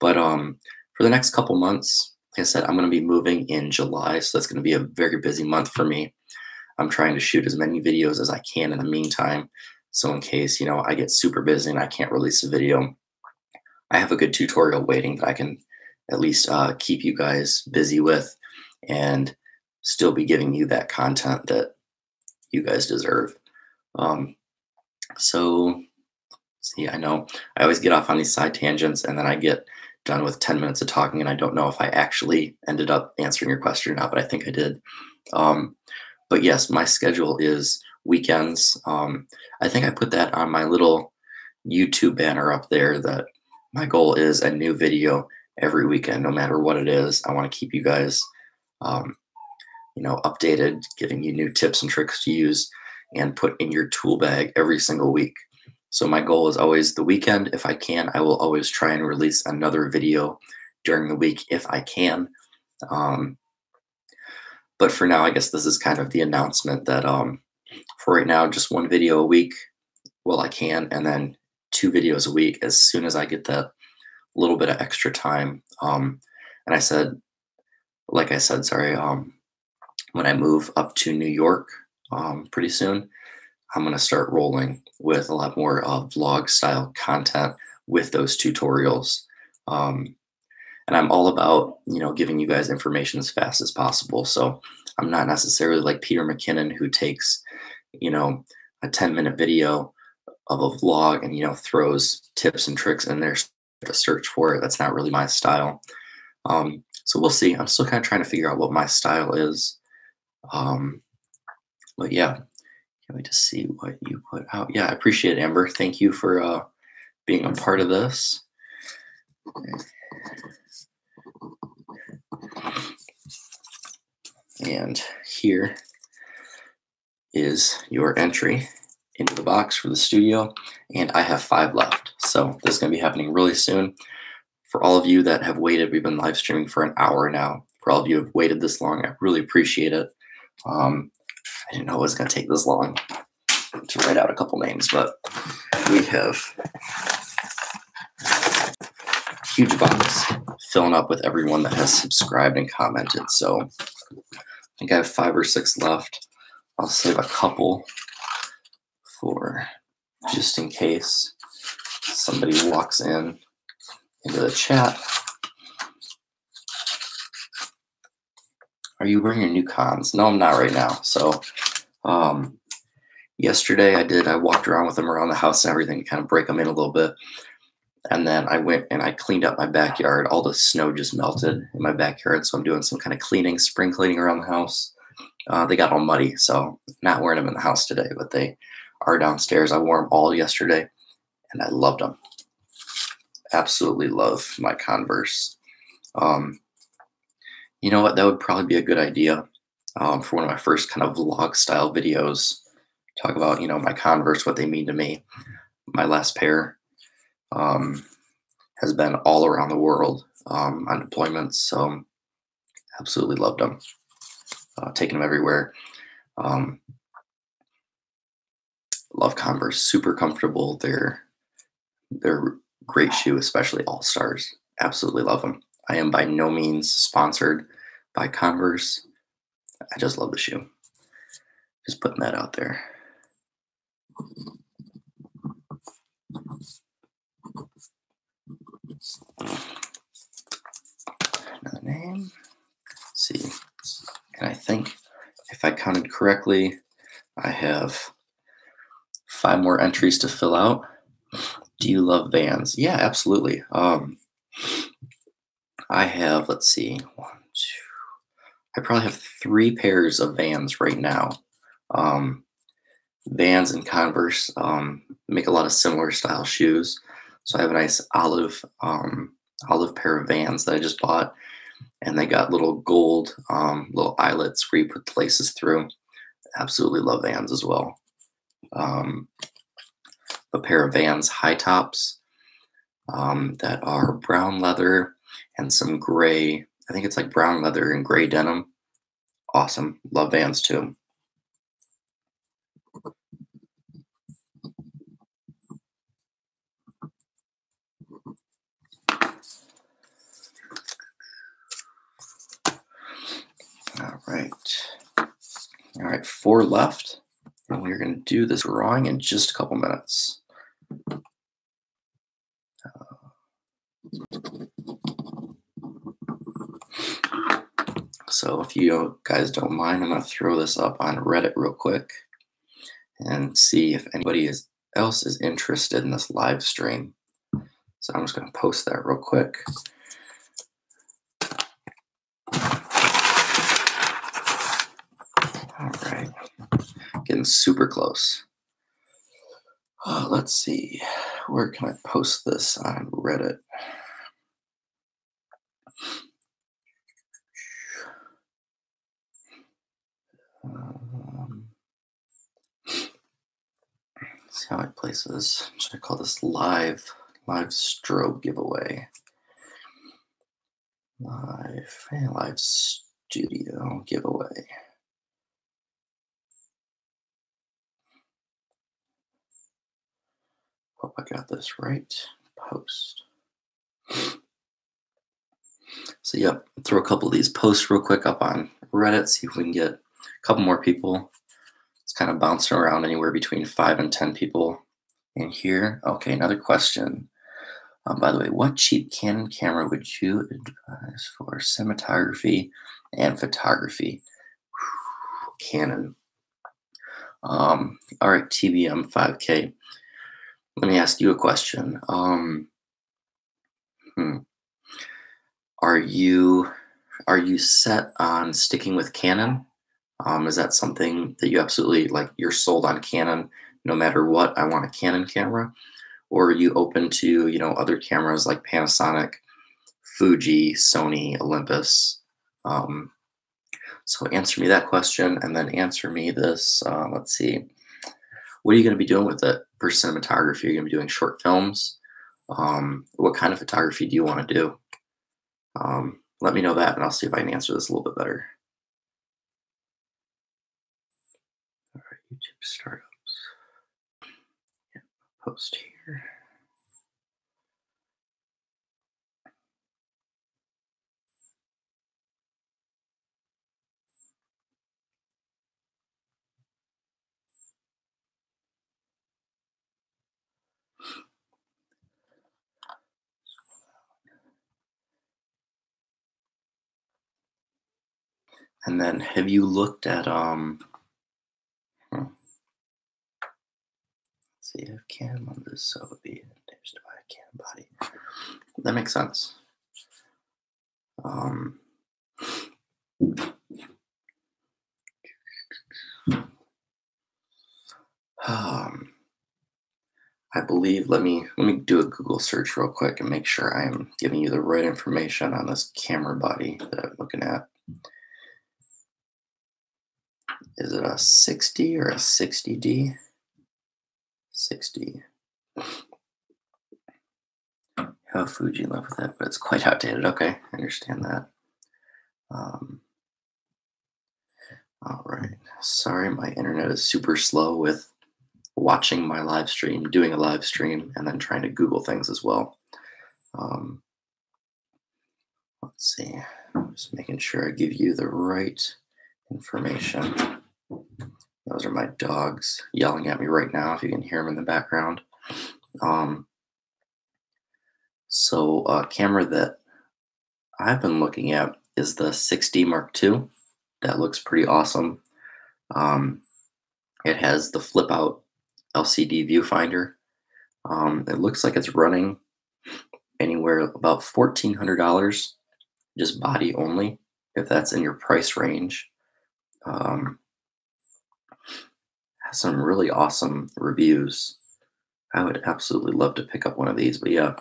But for the next couple months, like I said, I'm going to be moving in July, so that's going to be a very busy month for me. I'm trying to shoot as many videos as I can in the meantime. So in case, I get super busy and I can't release a video, I have a good tutorial waiting that I can at least keep you guys busy with and still be giving you that content that you guys deserve. So see, I know I always get off on these side tangents and then I get done with 10 minutes of talking and I don't know if I actually ended up answering your question or not, but I think I did. But yes, my schedule is weekends. I think I put that on my little YouTube banner up there that my goal is a new video every weekend, no matter what it is. I want to keep you guys, updated, giving you new tips and tricks to use and put in your tool bag every single week. So my goal is always the weekend. If I can, I will always try and release another video during the week if I can. But for now, I guess this is kind of the announcement that for right now, just 1 video a week while I can, and then 2 videos a week as soon as I get that little bit of extra time. And like I said, sorry, when I move up to New York pretty soon, I'm going to start rolling with a lot more vlog style content with those tutorials. And I'm all about, giving you guys information as fast as possible. So I'm not necessarily like Peter McKinnon who takes, a 10-minute video of a vlog and, throws tips and tricks in there to search for it. That's not really my style. So we'll see. I'm still kind of trying to figure out what my style is. But yeah, can we just see what you put out? Yeah, I appreciate it, Amber. Thank you for being a part of this. And here is your entry into the box for the studio. And I have 5 left. So this is going to be happening really soon. For all of you that have waited, we've been live streaming for an hour now. For all of you who have waited this long, I really appreciate it. I didn't know it was going to take this long to write out a couple names, but we have a huge box filling up with everyone that has subscribed and commented. So I think I have 5 or 6 left. I'll save a couple for just in case somebody walks into the chat. Are you wearing your new cons? No, I'm not right now. So yesterday I walked around with them around the house and everything to kind of break them in a little bit. And then I went and I cleaned up my backyard. All the snow just melted in my backyard. So I'm doing some kind of cleaning, spring cleaning around the house. They got all muddy, so not wearing them in the house today, but they are downstairs. I wore them all yesterday and I loved them. Absolutely love my Converse. You know what? That would probably be a good idea for one of my first kind of vlog style videos. Talk about, my Converse, what they mean to me. My last pair has been all around the world on deployments. So Absolutely loved them. Taking them everywhere. Um, love Converse. Super comfortable. They're great shoe, especially All Stars. Absolutely love them. I am by no means sponsored by Converse. I just love the shoe. Just putting that out there. Another name. Let's see. And I think if I counted correctly, I have 5 more entries to fill out. Do you love Vans? Yeah, absolutely. I have, let's see, one, two. I probably have 3 pairs of Vans right now. Um, Vans and Converse make a lot of similar style shoes. So I have a nice olive pair of Vans that I just bought, and they got little gold little eyelets where you put the laces through. Absolutely love Vans as well. Um, a pair of Vans high tops that are brown leather and some gray. I think it's like brown leather and gray denim. Awesome. Love Vans too. All right. All right, 4 left. And we're going to do this drawing in just a couple minutes. So if you guys don't mind, I'm going to throw this up on Reddit real quick and see if else is interested in this live stream. So I'm just going to post that real quick. All right, getting super close. Let's see, where can I post this on Reddit? See how I place this. Should I call this live strobe giveaway? Live studio giveaway. Hope I got this right. Post. So yep, throw a couple of these posts real quick up on Reddit, see if we can get a couple more people. It's kind of bouncing around anywhere between 5 and 10 people in here. Okay, another question. By the way, what cheap Canon camera would you advise for cinematography and photography? Canon. All right, TBM 5K. Let me ask you a question. Are you set on sticking with Canon? Is that something that you absolutely like? You're sold on Canon, no matter what. I want a Canon camera, or are you open to other cameras like Panasonic, Fuji, Sony, Olympus? So answer me that question, and then answer me this. Let's see. What are you going to be doing with it for cinematography? Are you going to be doing short films? What kind of photography do you want to do? Let me know that, and I'll see if I can answer this a little bit better. All right, YouTube startups. Yeah, post here. And then have you looked at let's see if Canon lenses so it would be advantageous to buy a Canon body. That makes sense. I believe let me do a Google search real quick and make sure I am giving you the right information on this camera body that I'm looking at. Is it a 60 or a 60D? 60. How Fuji love with that, but it's quite outdated. Okay, I understand that. Um, all right. Sorry, my internet is super slow with watching my live stream, doing a live stream, and then trying to Google things as well. Um, let's see. Just making sure I give you the right information. Those are my dogs yelling at me right now, if you can hear them in the background. Um, so, a camera that I've been looking at is the 6D Mark II. That looks pretty awesome. Um, it has the flip out LCD viewfinder. It looks like it's running anywhere about $1,400, just body only, if that's in your price range. Um, has some really awesome reviews. I would absolutely love to pick up one of these, but yeah,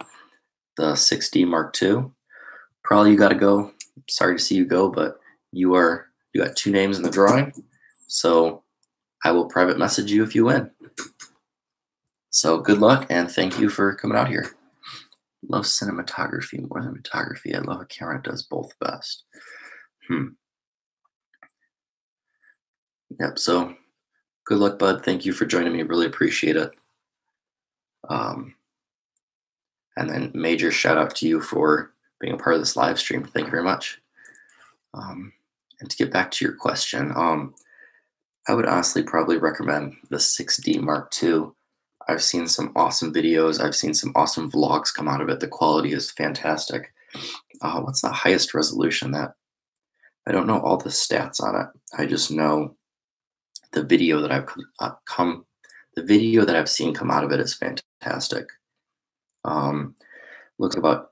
the 6D Mark II. Probably you got to go. Sorry to see you go, but you got two names in the drawing, so I will private message you if you win. So good luck and thank you for coming out here. Love cinematography more than photography. I love a camera that does both best. Yep. So good luck, bud. Thank you for joining me. Really appreciate it. Um, and then major shout out to you for being a part of this live stream. Thank you very much. And to get back to your question, I would honestly probably recommend the 6D Mark II. I've seen some awesome videos. I've seen some awesome vlogs come out of it. The quality is fantastic. What's the highest resolution that? I don't know all the stats on it. I just know the video that the video that I've seen come out of it is fantastic. Looks about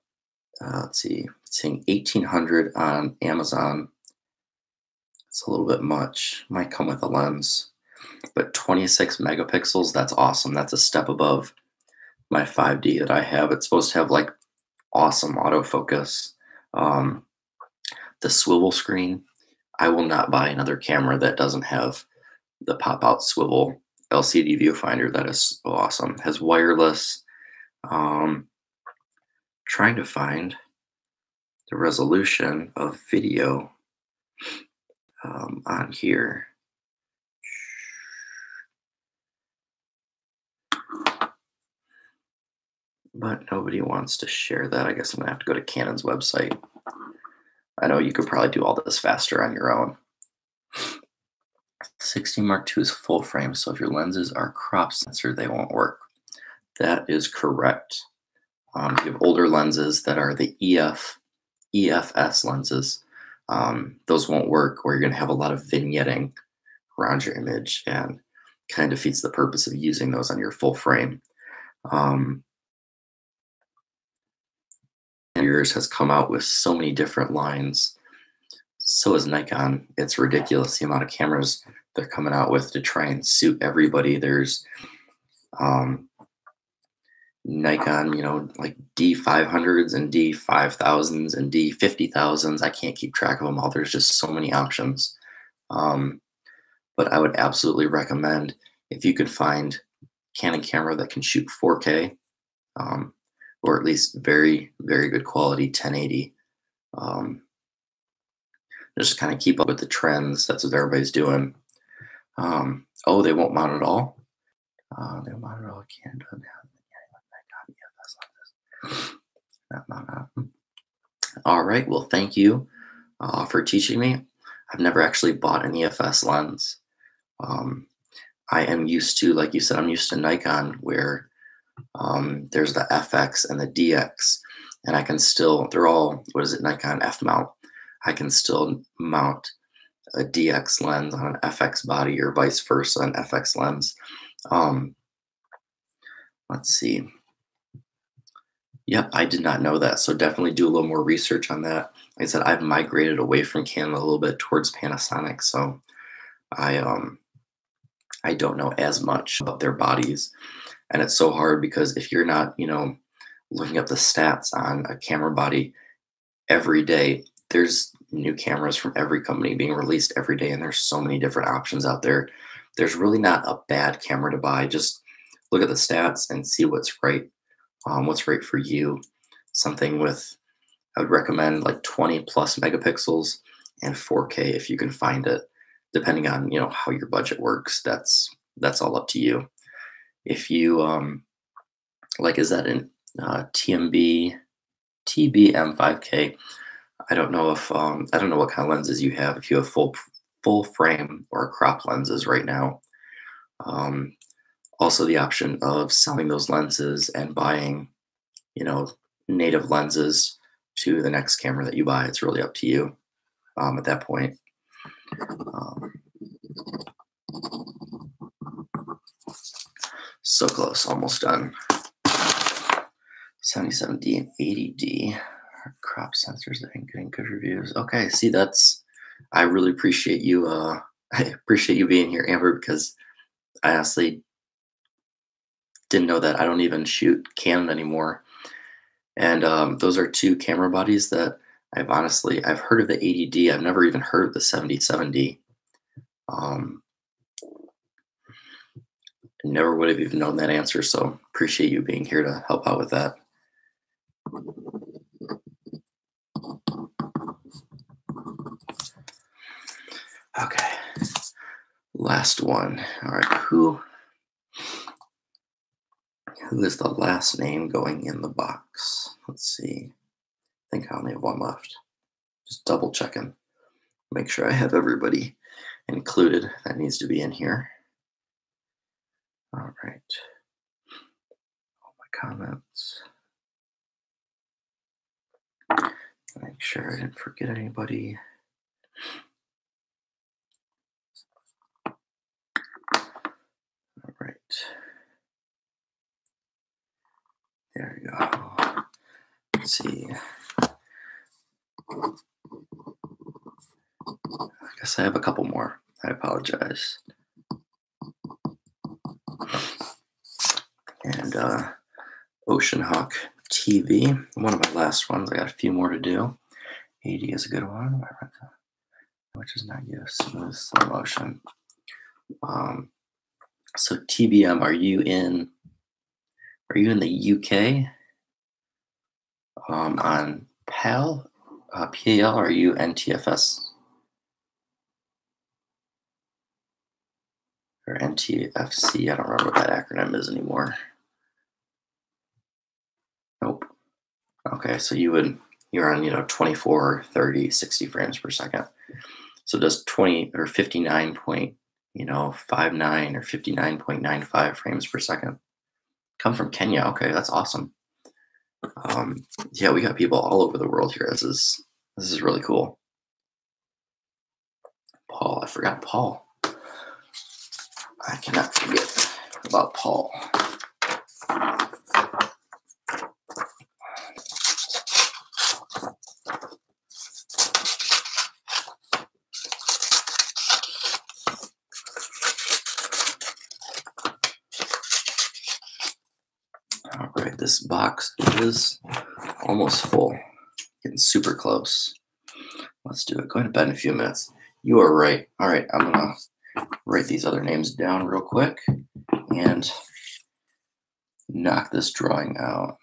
let's see, it's saying 1800 on Amazon. It's a little bit much. Might come with a lens, but 26 megapixels. That's awesome. That's a step above my 5D that I have. It's supposed to have like awesome autofocus. The swivel screen. I will not buy another camera that doesn't have the pop-out swivel LCD viewfinder. That is so awesome. Has wireless. Trying to find the resolution of video on here. But nobody wants to share that. I guess I'm gonna have to go to Canon's website. I know you could probably do all this faster on your own. 60 Mark II is full frame, so if your lenses are crop sensor, they won't work. That is correct. You have older lenses that are the EFS lenses. Those won't work, or you're going to have a lot of vignetting around your image, and kind of defeats the purpose of using those on your full frame. Yours has come out with so many different lines. So is Nikon. It's ridiculous the amount of cameras they're coming out with to try and suit everybody. There's Nikon, like D500s and D5000s and D50,000s. I can't keep track of them all. There's just so many options. But I would absolutely recommend, if you could find Canon camera that can shoot 4K, or at least very, very good quality 1080. Just kind of keep up with the trends. That's what everybody's doing. Oh, they won't mount at all? They won't mount at all. Canon doesn't have that. All right. Well, thank you for teaching me. I've never actually bought an EFS lens. I am used to, like you said, I'm used to Nikon, where there's the FX and the DX, and I can still, they're all, Nikon F mount. I can still mount a DX lens on an FX body, or vice versa, an FX lens. Let's see. Yep, I did not know that. So definitely do a little more research on that. Like I said, I've migrated away from Canon a little bit towards Panasonic, so I don't know as much about their bodies. And it's so hard because if you're not, looking up the stats on a camera body every day, there's new cameras from every company being released every day, and there's so many different options out there. There's really not a bad camera to buy. Just look at the stats and see what's right for you. Something with, I would recommend like 20 plus megapixels. and 4K if you can find it, depending on how your budget works. That's all up to you. If you like, is that an TMB TBM 5K? I don't know if I don't know what kind of lenses you have. If you have full frame or crop lenses right now. Um, Also, the option of selling those lenses and buying, native lenses to the next camera that you buy. It's really up to you at that point. Um, so close, almost done. 77D and 80D are crop sensors that ain't getting good reviews. Okay, see, I really appreciate you. I appreciate you being here, Amber, because I honestly didn't know that. I don't even shoot Canon anymore. And those are two camera bodies that I've heard of the 80D. I've never even heard of the 77D. Never would have even known that answer. So appreciate you being here to help out with that. Okay, last one. All right, who is the last name going in the box? Let's see. I think I only have one left. Just double checking. Make sure I have everybody included that needs to be in here. All right. All my comments. Make sure I didn't forget anybody. All right. There we go. Let's see. I guess I have a couple more. I apologize. And Ocean Hawk TV, one of my last ones. I got a few more to do. 80 is a good one, which is not used. Smooth slow motion. So TBM, are you in the UK? On PAL, PAL, or are you NTFS or NTFC? I don't remember what that acronym is anymore. Nope. Okay, so you're on 24, 30, 60 frames per second. So does 20 or 59 point 59 or 59.95 frames per second come from Kenya? Okay, that's awesome. Yeah, we got people all over the world here. This is really cool. Paul, I forgot Paul. I cannot forget about Paul. All right, this box is almost full. Getting super close. Let's do it. Going to bed in a few minutes. You are right. All right, I'm gonna write these other names down real quick and knock this drawing out.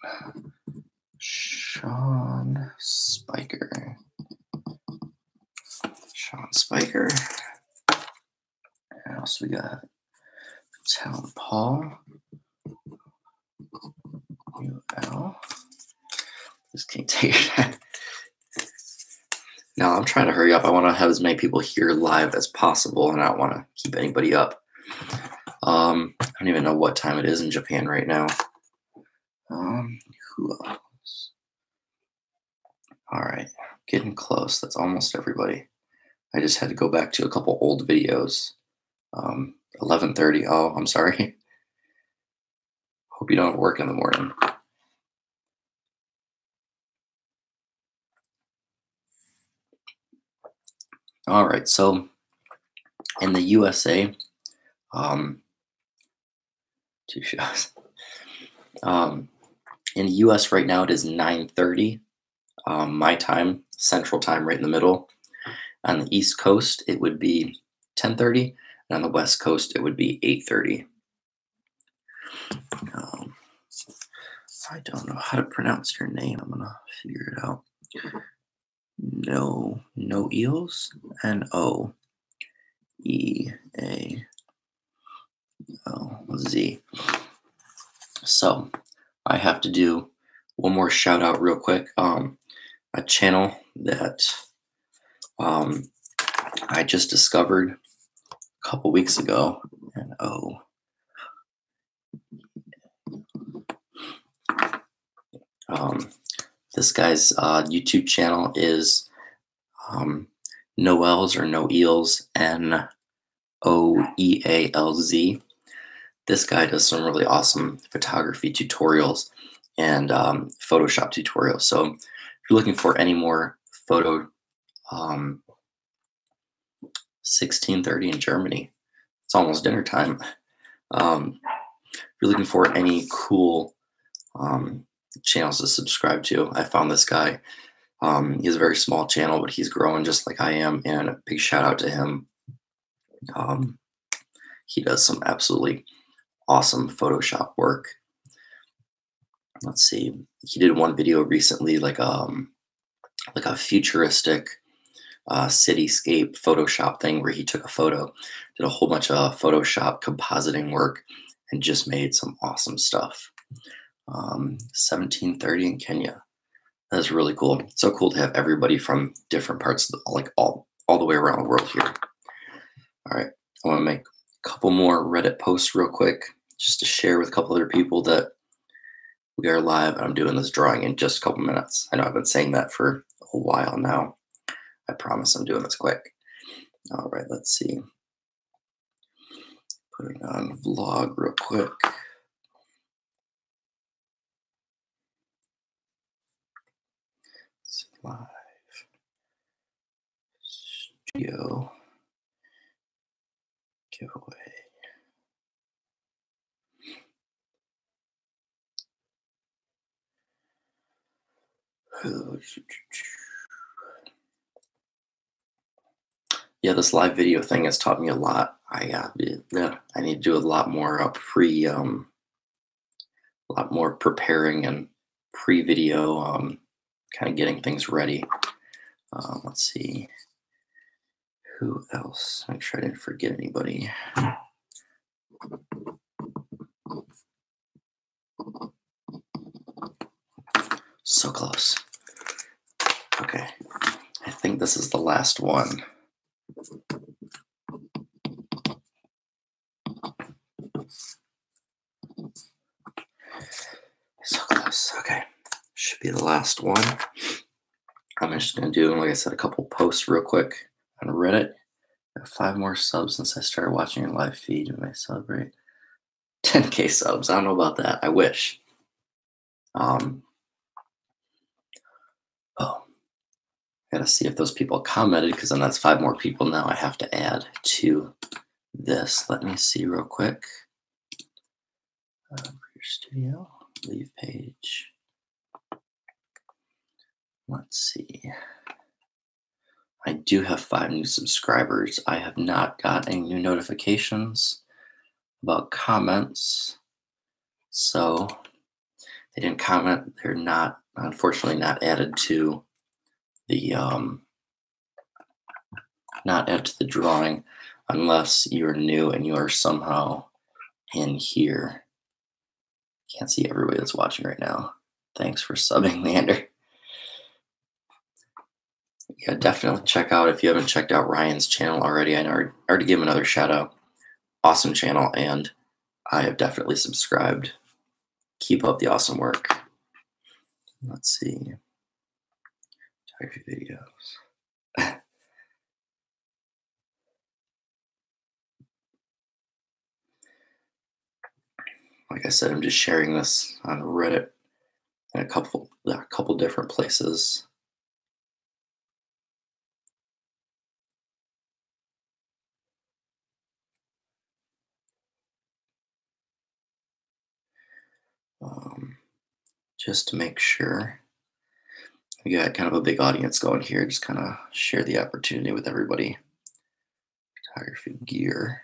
Sean Spiker. And also we got Town Paul. UL. This can't take it. Now I'm trying to hurry up. I want to have as many people here live as possible, and I don't want to keep anybody up. I don't even know what time it is in Japan right now. Who else? All right, getting close. That's almost everybody. I just had to go back to a couple old videos. 11:30. Oh, I'm sorry. Hope you don't work in the morning. All right, so in the USA, two shows. In the US right now, it is 9:30 my time, Central Time, right in the middle. On the East Coast, it would be 10:30, and on the West Coast, it would be 8:30. I don't know how to pronounce your name. I'm gonna figure it out. no eels, Noealz. So I have to do one more shout out real quick. A channel that um, I just discovered a couple weeks ago. And this guy's YouTube channel is um, Noel's or No Eels, Noealz. This guy does some really awesome photography tutorials and Photoshop tutorials. So if you're looking for any more photo, 16:30 in Germany, it's almost dinner time. If you're looking for any cool channels to subscribe to, I found this guy. He has a very small channel, but he's growing just like I am, and a big shout out to him. He does some absolutely awesome Photoshop work. Let's see. He did one video recently, like a futuristic cityscape Photoshop thing where he took a photo, did a whole bunch of Photoshop compositing work, and just made some awesome stuff. 1730 in Kenya. That's really cool. It's so cool to have everybody from different parts of like all the way around the world here. All right. I want to make a couple more Reddit posts real quick just to share with a couple other people that we are live and I'm doing this drawing in just a couple minutes. I know I've been saying that for a while now. I promise I'm doing this quick. All right, let's see. Putting on vlog real quick. Live studio giveaway. Yeah, this live video thing has taught me a lot. I need to do a lot more a lot more preparing and pre-video, kind of getting things ready. Let's see, who else? Make sure I didn't forget anybody. So close. Okay, I think this is the last one. So close. Okay, should be the last one. I'm just gonna do, like I said, a couple posts real quick on Reddit. I have 5 more subs since I started watching your live feed. When I celebrate 10K subs, I don't know about that. I wish. Oh, gotta see if those people commented, because then that's 5 more people now I have to add to this. Let me see real quick. Your studio, leave page. Let's see. I do have 5 new subscribers. I have not got any new notifications about comments. So they didn't comment. They're not, unfortunately, not added to the drawing unless you're new and you are somehow in here. Can't see everybody that's watching right now. Thanks for subbing, Leander. Yeah, definitely check out, if you haven't checked out Ryan's channel already. I already gave him another shout out. Awesome channel, and I have definitely subscribed. Keep up the awesome work. Let's see. Photography videos. Like I said, I'm just sharing this on Reddit and a couple different places. Just to make sure we got kind of a big audience going here. Just kind of share the opportunity with everybody. Photography gear.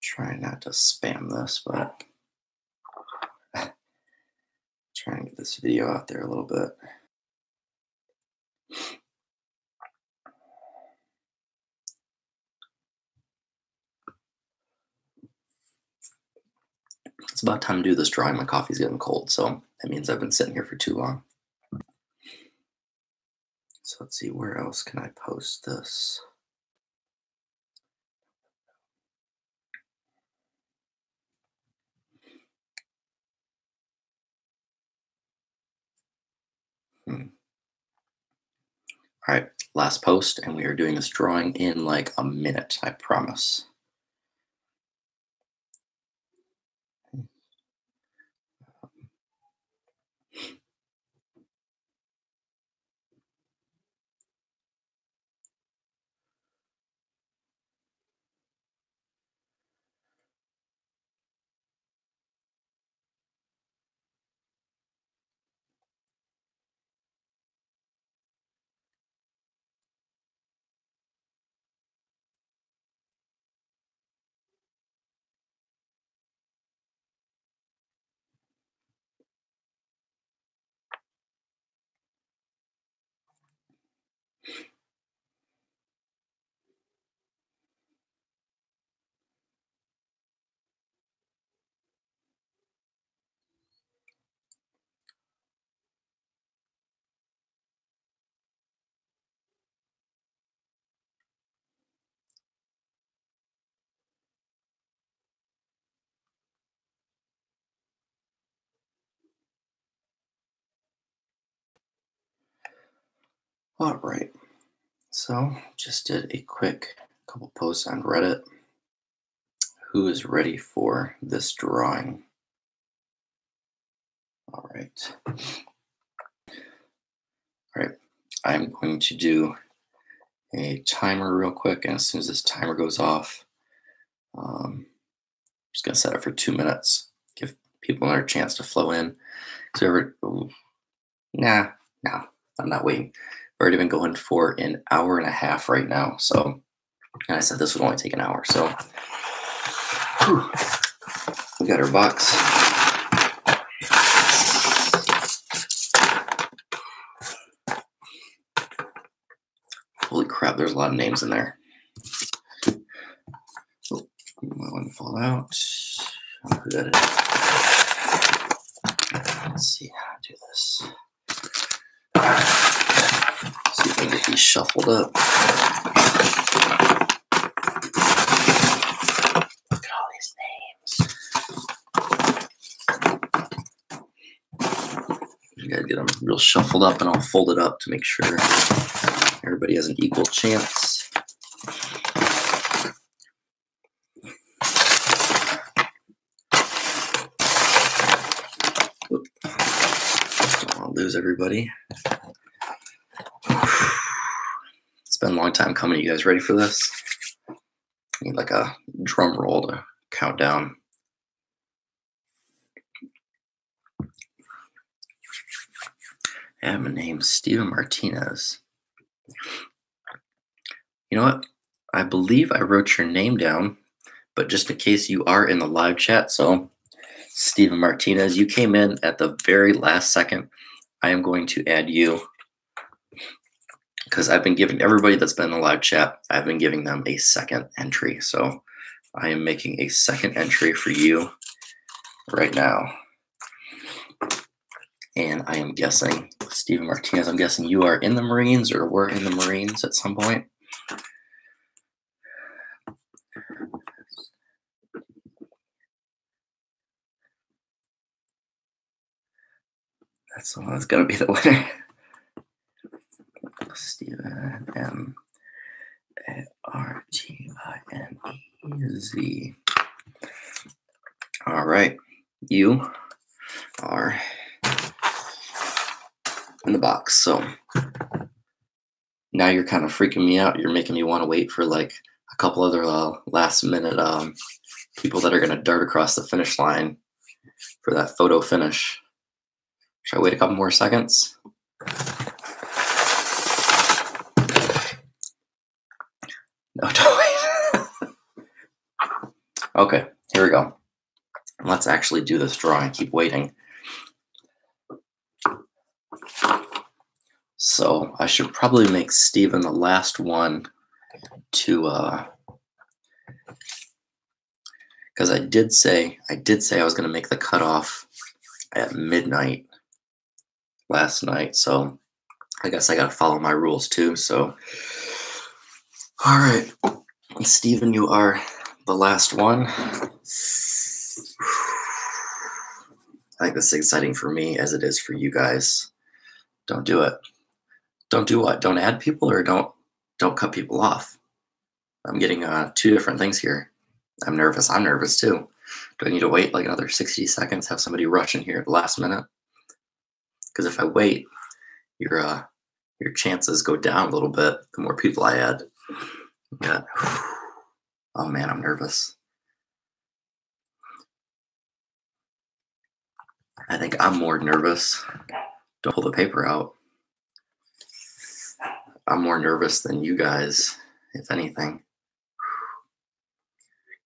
Trying not to spam this, but trying to get this video out there a little bit. It's about time to do this drawing. My coffee's getting cold, so that means I've been sitting here for too long. So let's see, where else can I post this? All right, last post, and we are doing this drawing in like a minute, I promise. All right, so just did a quick couple posts on Reddit. Who is ready for this drawing? All right. All right, I'm going to do a timer real quick, and as soon as this timer goes off, I'm just gonna set it for 2 minutes, give people another chance to flow in. So nah, no, I'm not waiting. I've already been going for an hour and a half right now. So, and I said this would only take an hour. So, whew, we got our box. Holy crap, there's a lot of names in there. Oh, one fall out. Oh, good. Let's see how to do this. See if I can get these shuffled up. Look at all these names. You gotta get them real shuffled up, and I'll fold it up to make sure everybody has an equal chance. Oop. Don't want to lose everybody. It's been a long time coming. You guys ready for this? I need like a drum roll to count down. I have my name, Steven Martinez. You know what? I believe I wrote your name down, but just in case you are in the live chat, so Steven Martinez, you came in at the very last second. I am going to add you because I've been giving everybody that's been in the live chat, I've been giving them a second entry. So I am making a second entry for you right now. And I am guessing, Steven Martinez, I'm guessing you are in the Marines or were in the Marines at some point. That's the one that's going to be the winner. Steven M-A-R-T-I-N-E-Z. All right, you are in the box. So now you're kind of freaking me out. You're making me want to wait for like a couple other last minute people that are going to dart across the finish line for that photo finish. Should I wait a couple more seconds? No, don't wait. Okay, here we go. Let's actually do this drawing. Keep waiting. So I should probably make Steven the last one to because I did say I was going to make the cutoff at midnight last night. So I guess I got to follow my rules too. So all right, Steven, you are the last one. I think this is exciting for me as it is for you guys. Don't do it. Don't do what? Don't add people or don't cut people off. I'm getting two different things here. I'm nervous. I'm nervous too. Do I need to wait like another 60 seconds? Have somebody rush in here at the last minute? Because if I wait, your chances go down a little bit the more people I add. Yeah. Oh man, I'm nervous. I think I'm more nervous. Don't pull the paper out. I'm more nervous than you guys, if anything.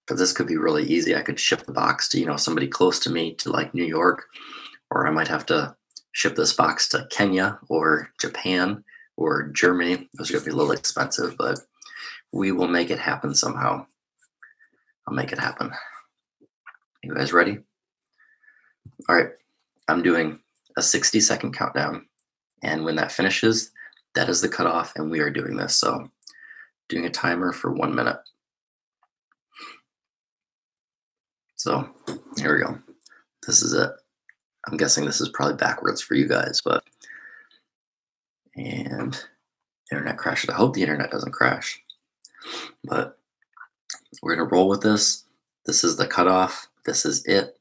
Because this could be really easy. I could ship the box to, somebody close to me to like New York, or I might have to ship this box to Kenya or Japan or Germany. Those are going to be a little expensive, but we will make it happen somehow. I'll make it happen. You guys ready? All right. I'm doing a 60-second countdown. And when that finishes, that is the cutoff, and we are doing this. So doing a timer for 1 minute. So here we go. This is it. I'm guessing this is probably backwards for you guys, but and internet crashes. I hope the internet doesn't crash, but we're gonna roll with this. This is the cutoff. This is it.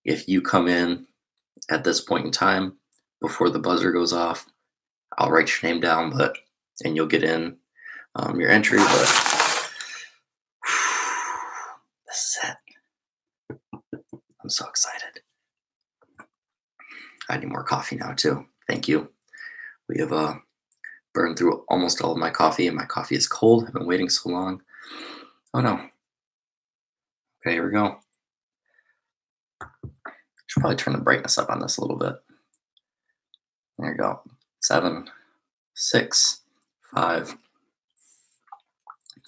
If you come in at this point in time before the buzzer goes off, I'll write your name down, and you'll get in your entry. But this is it. I'm so excited. I need more coffee now too. Thank you. We have burned through almost all of my coffee, and my coffee is cold. I've been waiting so long. Oh no. Okay, here we go. Should probably turn the brightness up on this a little bit. There you go. 7, 6, 5,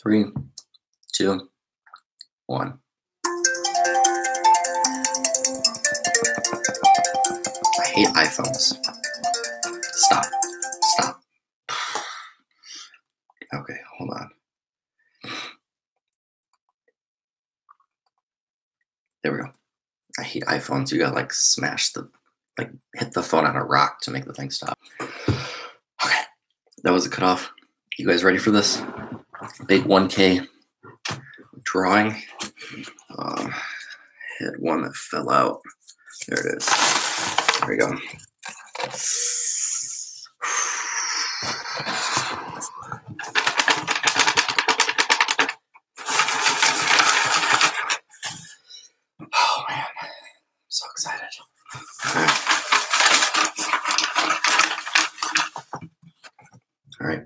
3, 2, 1. I hate iPhones. Stop. Okay, hold on. There we go. I hate iPhones. You gotta hit the phone on a rock to make the thing stop. Okay, that was the cutoff. You guys ready for this? Big 1K drawing. Hit one that fell out. There it is. There we go. Oh man, I'm so excited. Okay. All right.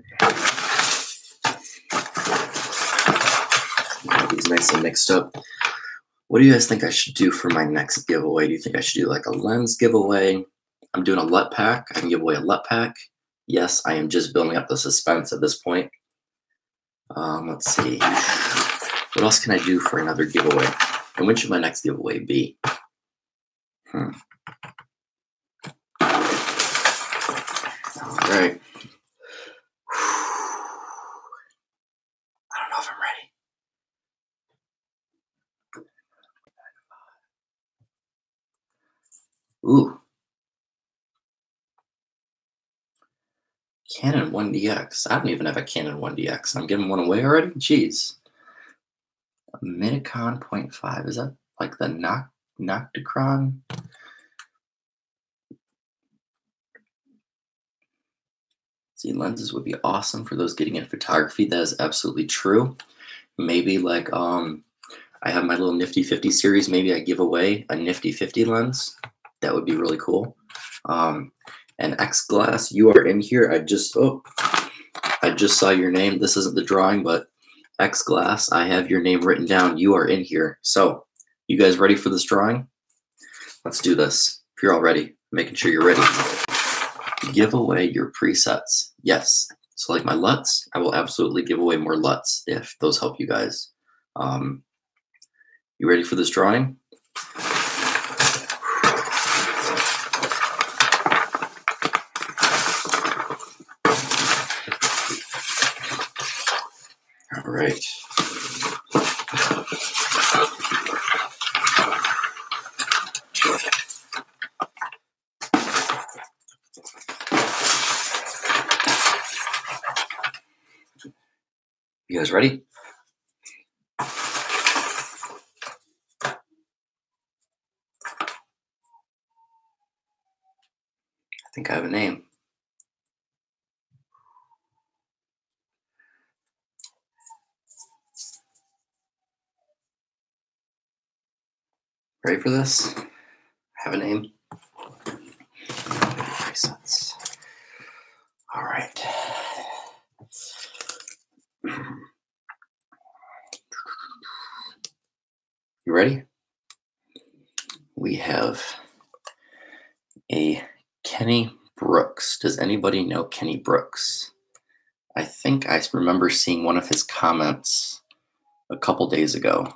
Got these nice and mixed up. What do you guys think I should do for my next giveaway? Do you think I should do like a lens giveaway? I'm doing a LUT pack. I can give away a LUT pack. Yes, I am just building up the suspense at this point. Let's see. What else can I do for another giveaway? And when should my next giveaway be? All right. I don't know if I'm ready. Ooh. Canon 1DX. I don't even have a Canon 1DX. I'm giving one away already? Jeez. A Minicon 0.5. Is that like the Nocticron? See, lenses would be awesome for those getting into photography. That is absolutely true. Maybe like I have my little Nifty 50 series. Maybe I give away a Nifty 50 lens. That would be really cool. And X Glass, you are in here. I just saw your name. This isn't the drawing, but X Glass, I have your name written down. You are in here. So, you guys ready for this drawing? Let's do this. If you're all ready, making sure you're ready. Give away your presets. Yes. So like my LUTs, I will absolutely give away more LUTs if those help you guys. You ready for this drawing? All right. You guys ready? I think I have a name. Ready for this? I have a name. Presets. All right. You ready? We have a Kenny Brooks. Does anybody know Kenny Brooks? I think I remember seeing one of his comments a couple days ago.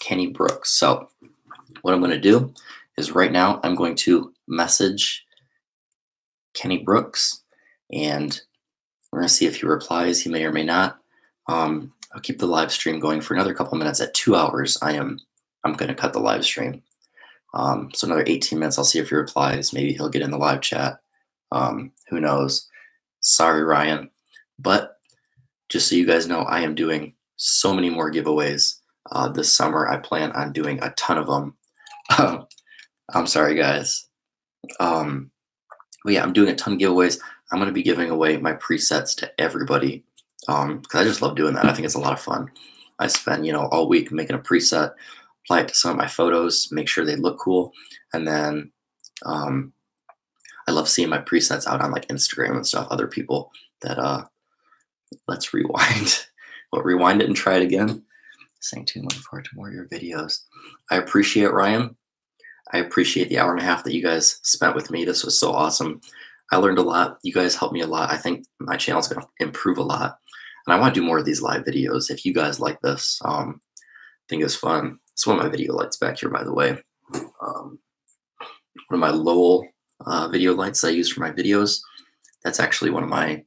Kenny Brooks. So what I'm going to do is right now I'm going to message Kenny Brooks and we're going to see if he replies. He may or may not. I'll keep the live stream going for another couple minutes. At 2 hours, I'm going to cut the live stream. So another 18 minutes. I'll see if he replies. Maybe he'll get in the live chat. Who knows? Sorry, Ryan. But just so you guys know, I am doing so many more giveaways this summer. I plan on doing a ton of them. I'm sorry, guys. But yeah, I'm doing a ton of giveaways. I'm going to be giving away my presets to everybody because I just love doing that. I think it's a lot of fun. I spend, all week making a preset, apply it to some of my photos, make sure they look cool, and then I love seeing my presets out on like Instagram and stuff. Other people that let's rewind. Well, rewind it and try it again. Staying tuned, looking forward to more of your videos. I appreciate Ryan. I appreciate the hour and a half that you guys spent with me. This was so awesome. I learned a lot. You guys helped me a lot. I think my channel is going to improve a lot. And I want to do more of these live videos. If you guys like this, I think it's fun. It's one of my video lights back here, by the way. One of my Lowell video lights I use for my videos. That's actually one of my,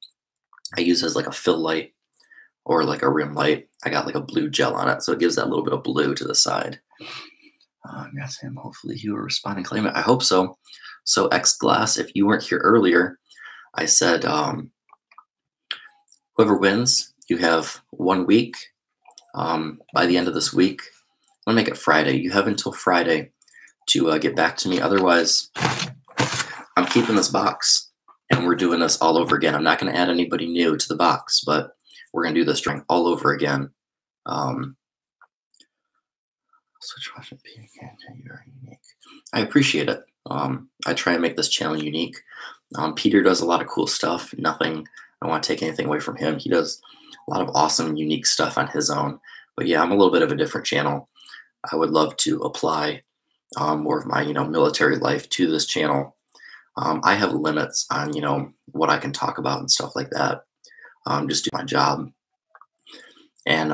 I use as like a fill light or like a rim light. I got like a blue gel on it. So it gives that little bit of blue to the side. Yes, him. Hopefully he will respond and claim it. I hope so. So X Glass, if you weren't here earlier, I said whoever wins, you have 1 week. By the end of this week, I'm gonna make it Friday. You have until Friday to get back to me. Otherwise, I'm keeping this box and we're doing this all over again. I'm not gonna add anybody new to the box, but we're gonna do this drawing all over again. Switch watching you are unique. I appreciate it. I try and make this channel unique. Peter does a lot of cool stuff. Nothing, I don't want to take anything away from him. He does a lot of awesome, unique stuff on his own. But yeah, I'm a little bit of a different channel. I would love to apply more of my, military life to this channel. I have limits on, what I can talk about and stuff like that. Just do my job. And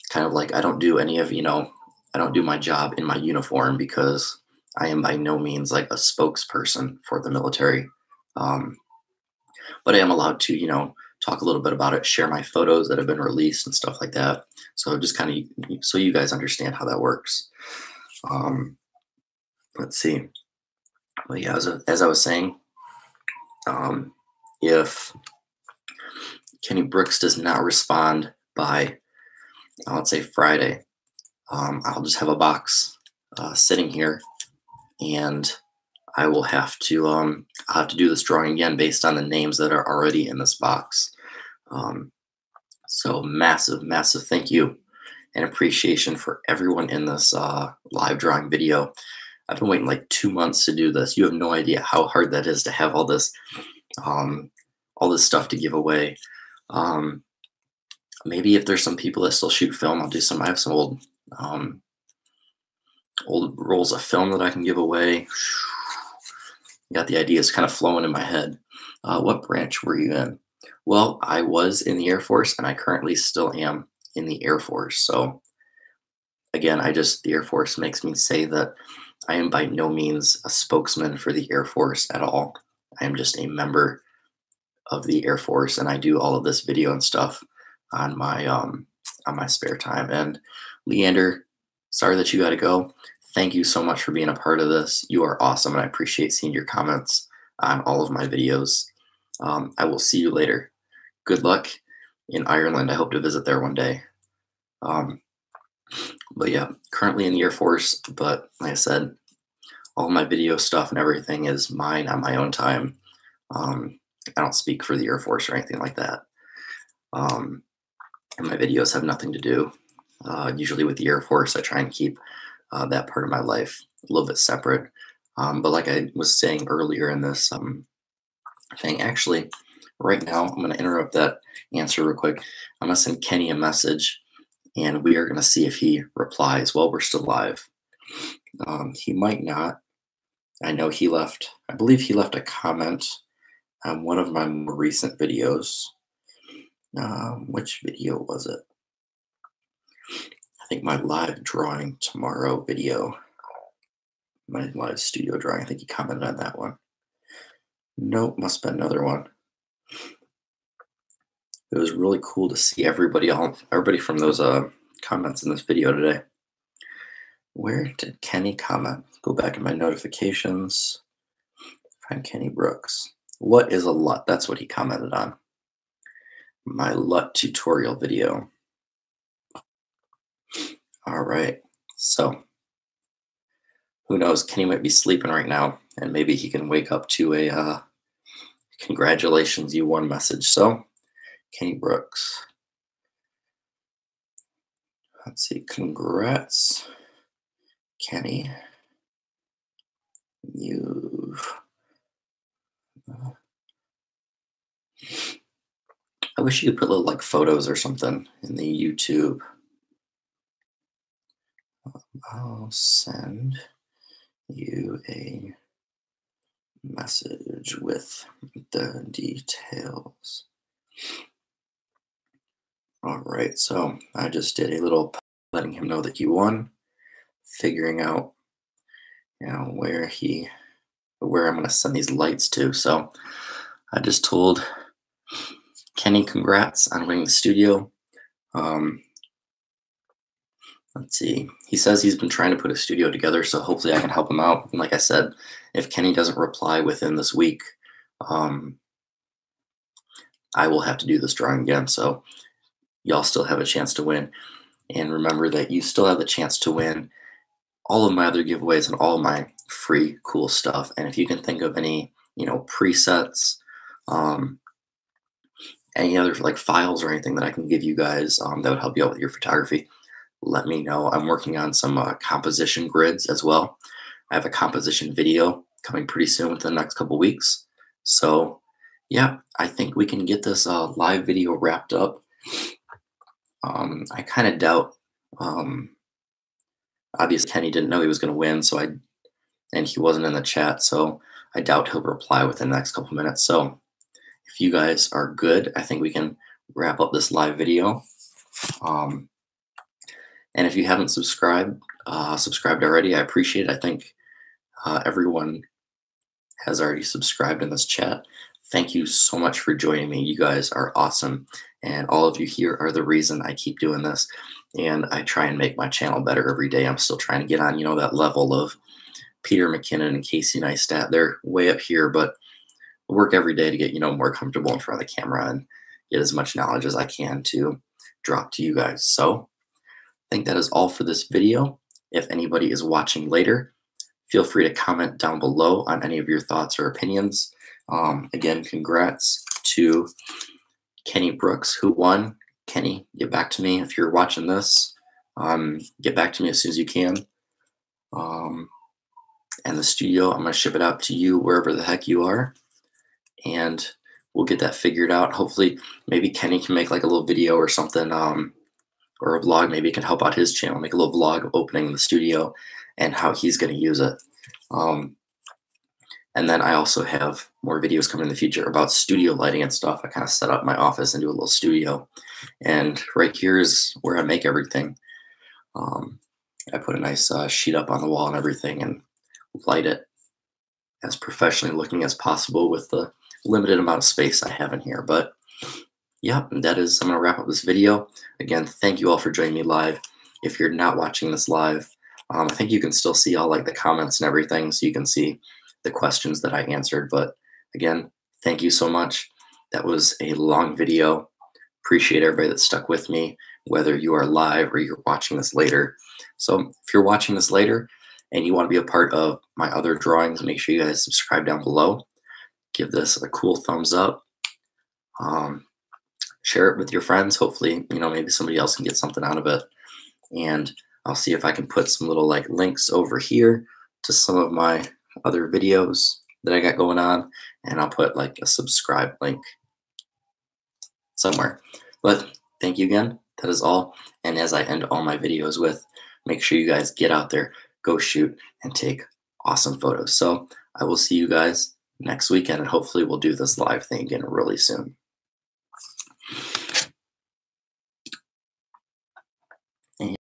kind of like I don't do any of, I don't do my job in my uniform because I am by no means like a spokesperson for the military. But I am allowed to, talk a little bit about it, share my photos that have been released and stuff like that. So just kind of so you guys understand how that works. Let's see. But yeah, as I was saying, if Kenny Brooks does not respond by, let's say Friday, I'll just have a box sitting here, and I will have to I'll have to do this drawing again based on the names that are already in this box. So massive thank you and appreciation for everyone in this live drawing video. I've been waiting like 2 months to do this. You have no idea how hard that is to have all this stuff to give away. Maybe if there's some people that still shoot film, I'll do some. I have some um, old rolls of film that I can give away. Got the ideas kind of flowing in my head. What branch were you in? Well, I was in the Air Force, and I currently still am in the Air Force. So again, the Air Force makes me say that I am by no means a spokesman for the Air Force at all. I am just a member of the Air Force, and I do all of this video and stuff on my spare time. And Leander, sorry that you got to go. Thank you so much for being a part of this. You are awesome, and I appreciate seeing your comments on all of my videos. I will see you later. Good luck in Ireland. I hope to visit there one day. But yeah, currently in the Air Force, but like I said, all my video stuff and everything is mine on my own time. I don't speak for the Air Force or anything like that. And my videos have nothing to do. Usually with the Air Force, I try and keep that part of my life a little bit separate. But like I was saying earlier in this thing, actually, right now, I'm going to interrupt that answer real quick. I'm going to send Kenny a message, and we are going to see if he replies while we're still live. He might not. I know I believe he left a comment on one of my more recent videos. Which video was it? I think my live drawing tomorrow video. My live studio drawing. I think he commented on that one. Nope, must have been another one. It was really cool to see everybody from those comments in this video today. Where did Kenny comment? Go back in my notifications. Find Kenny Brooks. What is a LUT? That's what he commented on. My LUT tutorial video. All right. So who knows? Kenny might be sleeping right now, and maybe he can wake up to a congratulations, you won message. So Kenny Brooks. Let's see. Congrats, Kenny. I wish you could put little like photos or something in the YouTube. I'll send you a message with the details. All right, so I just did a little letting him know that he won, figuring out, where I'm going to send these lights to. So I just told Kenny congrats on winning the studio. Let's see. He says he's been trying to put a studio together, so hopefully I can help him out. And like I said, if Kenny doesn't reply within this week, I will have to do this drawing again. So y'all still have a chance to win. And remember that you still have the chance to win all of my other giveaways and all of my free cool stuff. And if you can think of any, presets, any other like files or anything that I can give you guys that would help you out with your photography, let me know. I'm working on some composition grids as well. I have a composition video coming pretty soon within the next couple weeks. So yeah, I think we can get this live video wrapped up. I kind of doubt, obviously Kenny didn't know he was going to win, and he wasn't in the chat, so I doubt he'll reply within the next couple minutes. So if you guys are good, I think we can wrap up this live video. And if you haven't subscribed already, I appreciate it. I think everyone has already subscribed in this chat. Thank you so much for joining me. You guys are awesome. And all of you here are the reason I keep doing this. And I try and make my channel better every day. I'm still trying to get on, that level of Peter McKinnon and Casey Neistat. They're way up here, but I work every day to get, more comfortable in front of the camera and get as much knowledge as I can to drop to you guys. So I think that is all for this video. If anybody is watching later, feel free to comment down below on any of your thoughts or opinions. Again, congrats to Kenny Brooks, who won. Kenny, get back to me if you're watching this. Get back to me as soon as you can. And the studio, I'm going to ship it out to you wherever the heck you are. And we'll get that figured out. Hopefully, maybe Kenny can make like a little video or something, or a vlog. Maybe it can help out his channel, make a little vlog of opening the studio and how he's going to use it. And then I also have more videos coming in the future about studio lighting and stuff. I kind of set up my office and do a little studio. And right here is where I make everything. I put a nice sheet up on the wall and everything and light it as professionally looking as possible with the limited amount of space I have in here. But yeah, I'm going to wrap up this video. Again, thank you all for joining me live. If you're not watching this live, I think you can still see all like the comments and everything, so you can see the questions that I answered. But again, thank you so much. That was a long video. Appreciate everybody that stuck with me, whether you are live or you're watching this later. So if you're watching this later and you want to be a part of my other drawings, make sure you guys subscribe down below. Give this a cool thumbs up. Share it with your friends. Hopefully, maybe somebody else can get something out of it. And I'll see if I can put some little like links over here to some of my other videos that I got going on, and I'll put like a subscribe link somewhere. But thank you again. That is all. And as I end all my videos with, make sure you guys get out there, go shoot, and take awesome photos. So I will see you guys next weekend, and hopefully we'll do this live thing again really soon.